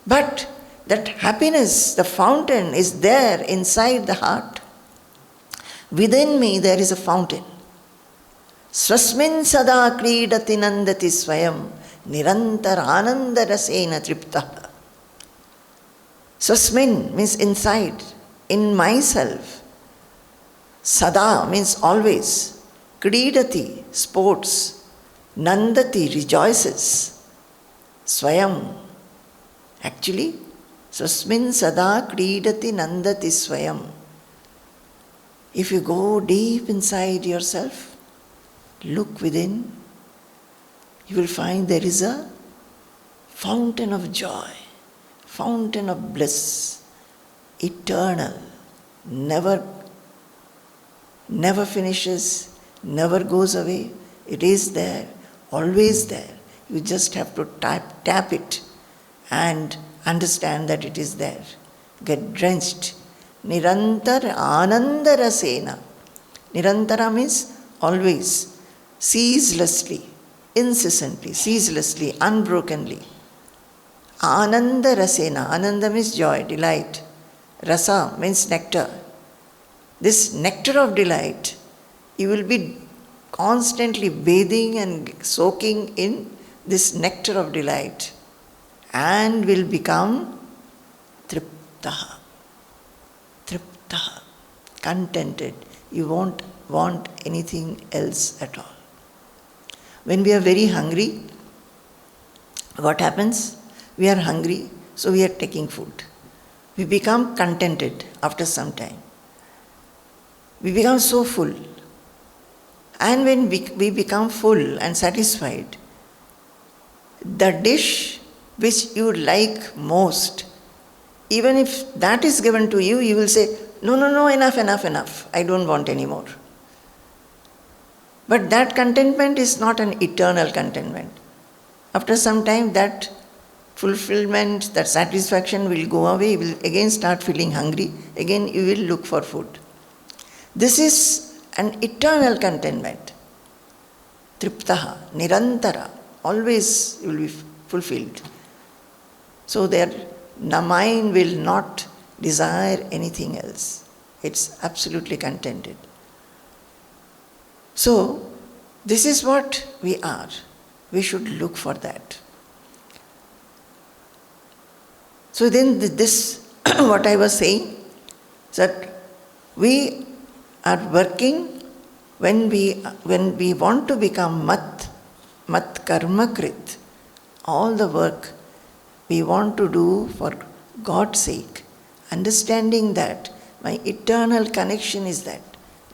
But that happiness, the fountain, is there inside the heart. Within me there is a fountain. Swasmin sada kridati nandati swayam nirantar ananda rasena triptaha. Swasmin means inside, in myself. Sada means always. Kridati, sports. Nandati, rejoices. Swayam, actually, Swasmin sada kridati nandati swayam. If you go deep inside yourself, look within, you will find there is a fountain of joy, fountain of bliss, eternal, never finishes, never goes away. It is there, always there. You just have to tap it and understand that it is there. Get drenched. Nirantar ananda rasena. Nirantara means always, ceaselessly, incessantly, ceaselessly, unbrokenly. Ananda rasena. Ananda means joy, delight. Rasa means nectar. This nectar of delight, you will be constantly bathing and soaking in this nectar of delight and will become triptaha. Triptaha, contented. You won't want anything else at all. When we are very hungry, what happens? We are hungry, so we are taking food. We become contented after some time. We become so full. And when we become full and satisfied, the dish which you like most, even if that is given to you, you will say, no, enough, I don't want any more. But that contentment is not an eternal contentment. After some time, that fulfillment, that satisfaction will go away, you will again start feeling hungry, again you will look for food. This is an eternal contentment. Triptaha, nirantara, always you will be fulfilled. So the mind will not desire anything else. It's absolutely contented. So, this is what we are. We should look for that. So then this, what I was saying, that we are working when we want to become mat karma krit, all the work we want to do for God's sake, understanding that my eternal connection is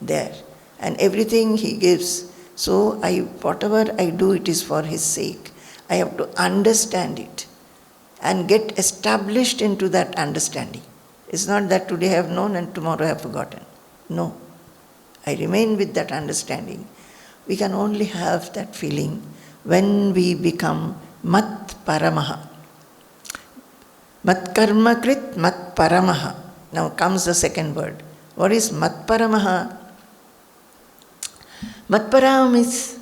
there, and everything He gives. So whatever I do, it is for His sake. I have to understand it and get established into that understanding. It's not that today I have known and tomorrow I have forgotten. No. I remain with that understanding. We can only have that feeling when we become mat paramaha. Mat karma krit mat paramaha. Now comes the second word. What is mat paramaha? Mat param is,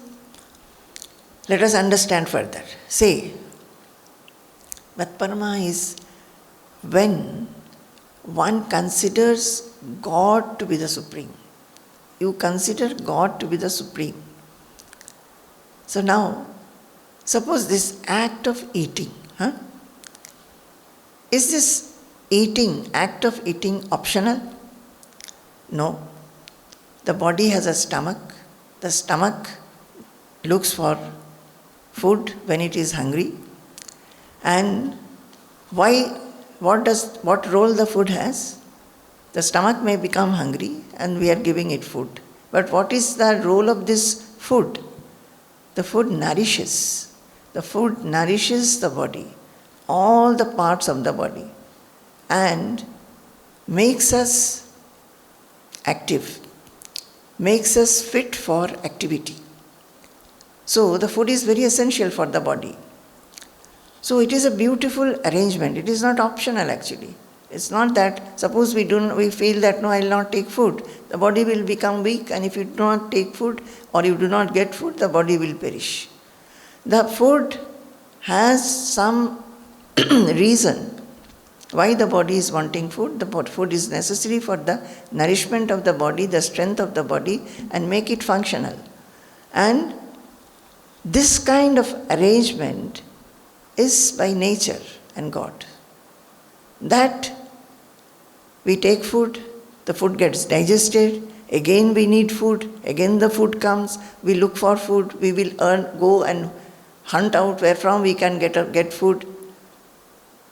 let us understand further. Say, mat parama is when one considers God to be the supreme. You consider God to be the supreme. So now, suppose this act of eating, is this act of eating optional? No. The body has a stomach. The stomach looks for food when it is hungry. And what role the food has? The stomach may become hungry and we are giving it food. But what is the role of this food? The food nourishes. The food nourishes the body, all the parts of the body, and makes us active, makes us fit for activity. So the food is very essential for the body. So it is a beautiful arrangement. It is not optional actually. It's not that suppose we feel that no, I will not take food. The body will become weak, and if you do not take food or you do not get food, the body will perish. The food has some reason why the body is wanting food. The food is necessary for the nourishment of the body, the strength of the body, and make it functional. And this kind of arrangement is by nature and God. That we take food, the food gets digested, again we need food, again the food comes, we look for food, we will go and hunt out where from we can get food.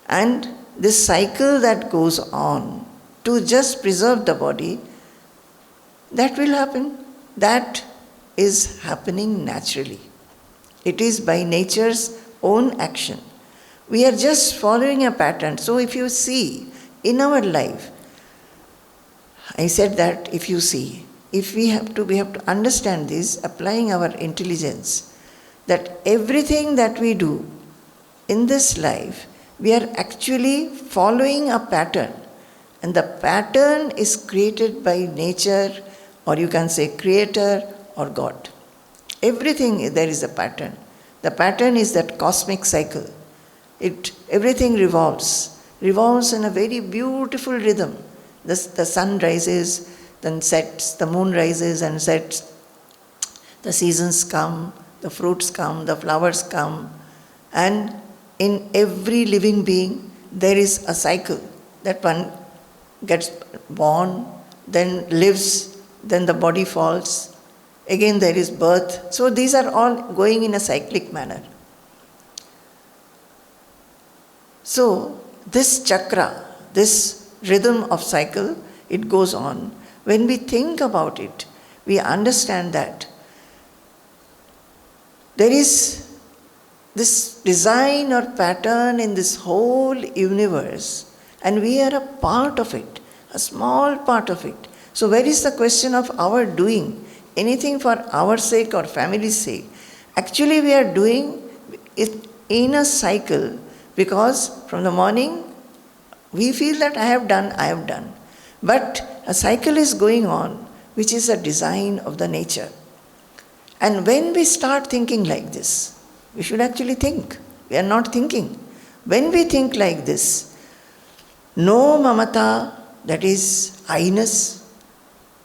And this cycle that goes on to just preserve the body, that will happen. That is happening naturally. It is by nature's own action. We are just following a pattern. So if you see in our life, I said that if you see, we have to understand this, applying our intelligence, that everything that we do in this life, we are actually following a pattern. And the pattern is created by nature, or you can say creator or God. Everything, there is a pattern. The pattern is that cosmic cycle. Everything revolves in a very beautiful rhythm. The sun rises, then sets, the moon rises and sets, the seasons come, the fruits come, the flowers come, and in every living being there is a cycle that one gets born, then lives, then the body falls, again there is birth. So these are all going in a cyclic manner. So this chakra, this rhythm of cycle, it goes on. When we think about it, we understand that there is this design or pattern in this whole universe, and we are a part of it, a small part of it. So where is the question of our doing anything for our sake or family's sake? Actually we are doing it in a cycle, because from the morning we feel that I have done. But a cycle is going on, which is a design of the nature. And when we start thinking like this, we should actually think. We are not thinking. When we think like this, no mamata, that is I-ness,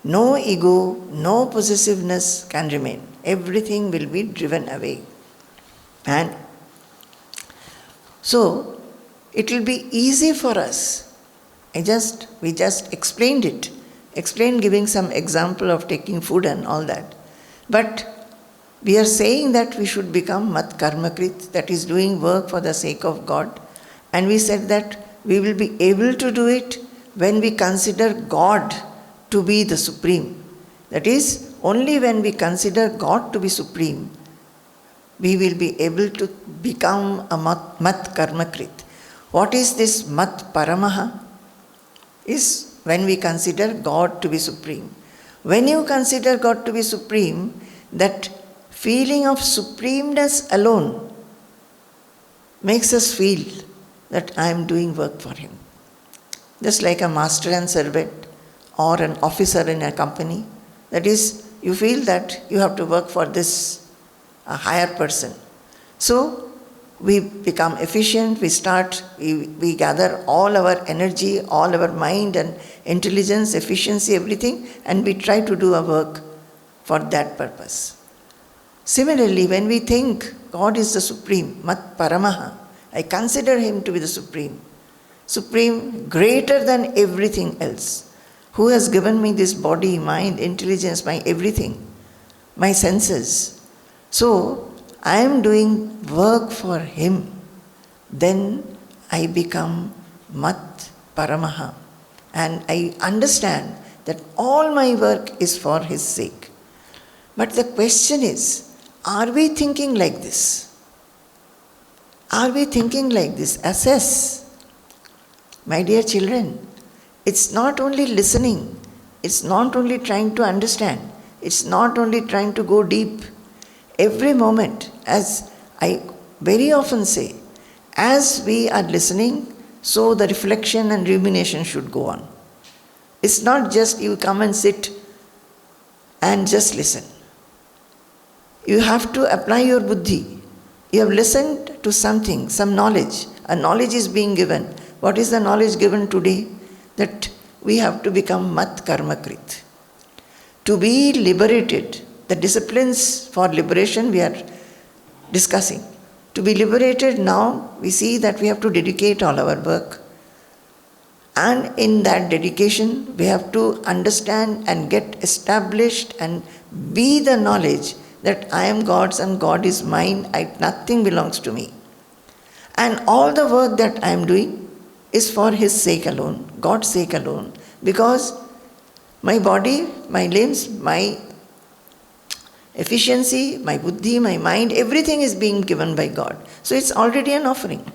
no ego, no possessiveness can remain. Everything will be driven away. And so, it will be easy for us. We just explained it. Explained giving some example of taking food and all that. But we are saying that we should become mat karmakrit, that is doing work for the sake of God. And we said that we will be able to do it when we consider God to be the supreme. That is, only when we consider God to be supreme, we will be able to become a mat karmakrit. What is this mat paramaha? Is when we consider God to be supreme. When you consider God to be supreme, that feeling of supremeness alone makes us feel that I am doing work for Him. Just like a master and servant or an officer in a company. That is, you feel that you have to work for this a higher person. So we become efficient, we gather all our energy, all our mind and intelligence, efficiency, everything, and we try to do our work for that purpose. Similarly, when we think God is the Supreme, Mat Paramaha, I consider Him to be the Supreme, greater than everything else, who has given me this body, mind, intelligence, my everything, my senses. So, I am doing work for Him. Then I become Mat Paramaha. And I understand that all my work is for His sake. But the question is, are we thinking like this? Are we thinking like this? Assess. My dear children, it's not only listening, it's not only trying to understand, it's not only trying to go deep. Every moment, as I very often say, as we are listening, so the reflection and rumination should go on. It's not just you come and sit and just listen. You have to apply your buddhi. You have listened to something, some knowledge. A knowledge is being given. What is the knowledge given today? That we have to become mat karmakrit. To be liberated, the disciplines for liberation we are discussing. To be liberated now, we see that we have to dedicate all our work. And in that dedication, we have to understand and get established and be the knowledge that I am God's and God is mine, nothing belongs to me. And all the work that I am doing is for His sake alone, God's sake alone, because my body, my limbs, my efficiency, my buddhi, my mind, everything is being given by God. So it's already an offering.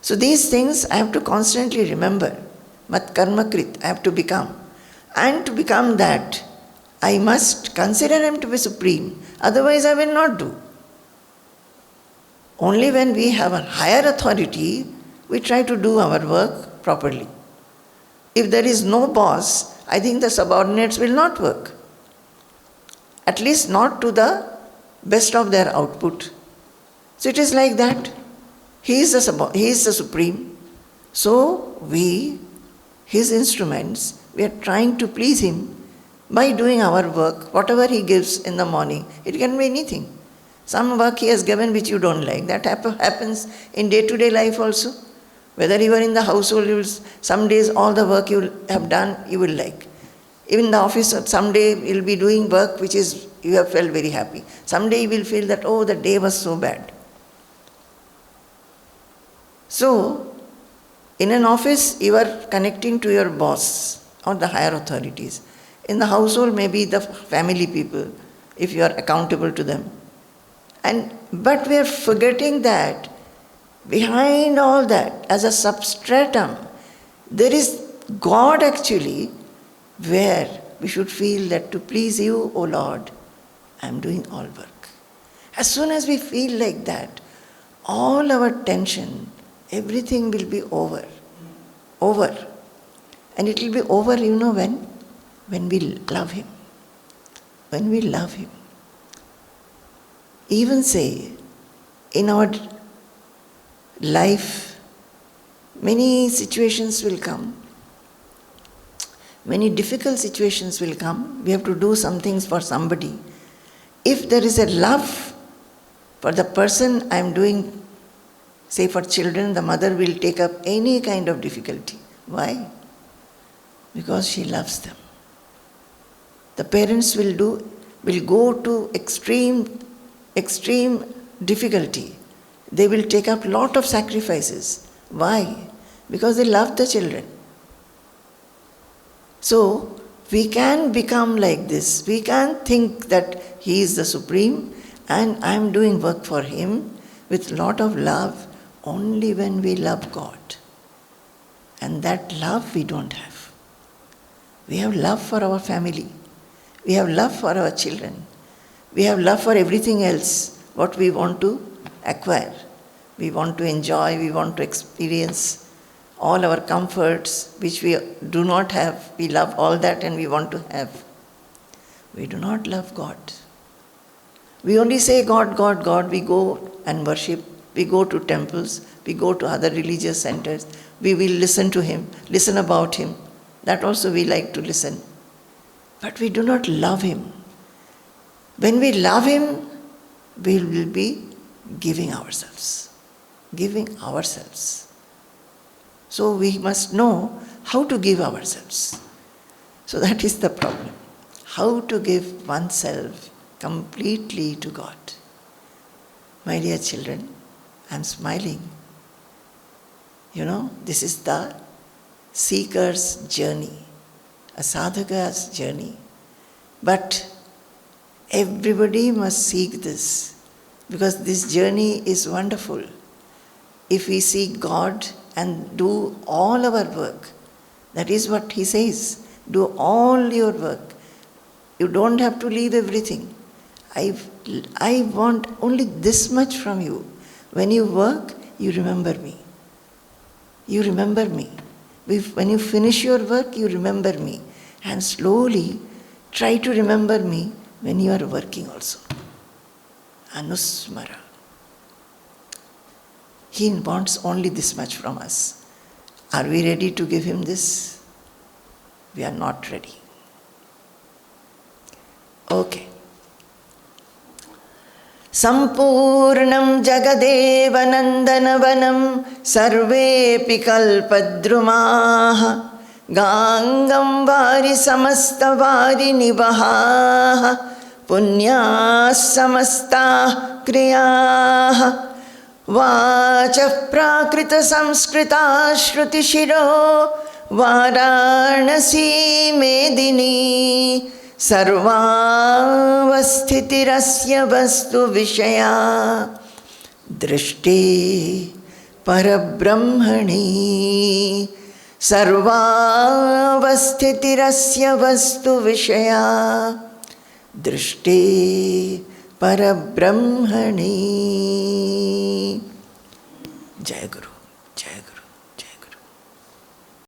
So these things I have to constantly remember. Mat karmakrit, I have to become. And to become that, I must consider Him to be supreme, otherwise I will not do. Only when we have a higher authority, we try to do our work properly. If there is no boss, I think the subordinates will not work. At least not to the best of their output. So it is like that. He is the supreme. So we, His instruments, we are trying to please Him by doing our work, whatever He gives in the morning. It can be anything. Some work He has given which you don't like. That happens in day-to-day life also. Whether you are in the household, some days all the work you have done, you will like. Even in the office, someday you will be doing work which is you have felt very happy. Someday you will feel that, oh, the day was so bad. So, in an office, you are connecting to your boss or the higher authorities. In the household, maybe the family people, if you are accountable to them. But we are forgetting that behind all that, as a substratum, there is God actually, where we should feel that to please You, O Lord, I am doing all work. As soon as we feel like that, all our tension, everything will be over. And it will be over, when? When we love Him. When we love Him. Even say, in our life, many situations will come. Many difficult situations will come. We have to do some things for somebody. If there is a love for the person I am doing, say for children, the mother will take up any kind of difficulty. Why? Because she loves them. The parents will go to extreme difficulty. They will take up lot of sacrifices. Why? Because they love the children. So, we can become like this. We can think that He is the Supreme and I am doing work for Him with lot of love only when we love God. And that love we don't have. We have love for our family. We have love for our children. We have love for everything else, what we want to acquire. We want to enjoy, we want to experience all our comforts which we do not have. We love all that and we want to have. We do not love God. We only say God, God, God. We go and worship. We go to temples. We go to other religious centers. We will listen to Him, listen about Him. That also we like to listen. But we do not love Him. When we love Him, we will be giving ourselves. Giving ourselves. So we must know how to give ourselves. So that is the problem. How to give oneself completely to God. My dear children, I am smiling. You know, this is the seeker's journey, a sadhaka's journey. But everybody must seek this, because this journey is wonderful. If we seek God and do all our work, that is what He says, do all your work. You don't have to leave everything. I want only this much from you. When you work, you remember me. You remember me. When you finish your work, you remember me. And slowly try to remember me when you are working also. Anusmara. He wants only this much from us. Are we ready to give Him this? We are not ready. Okay. Sampurnam Jagadev Nandanavanam Sarvepi Kalpadrumaha Gangam Vari Samasta Vari Nivaha Punya Samasta Kriyaha Vacha Prakrita Samskrita Shruti Shiro Varanasi Medini Sarvavasthitirasya vastu vishaya drishti parabrahmani Sarvavasthitirasya vastu vishaya drishti parabrahmani. Jai Guru.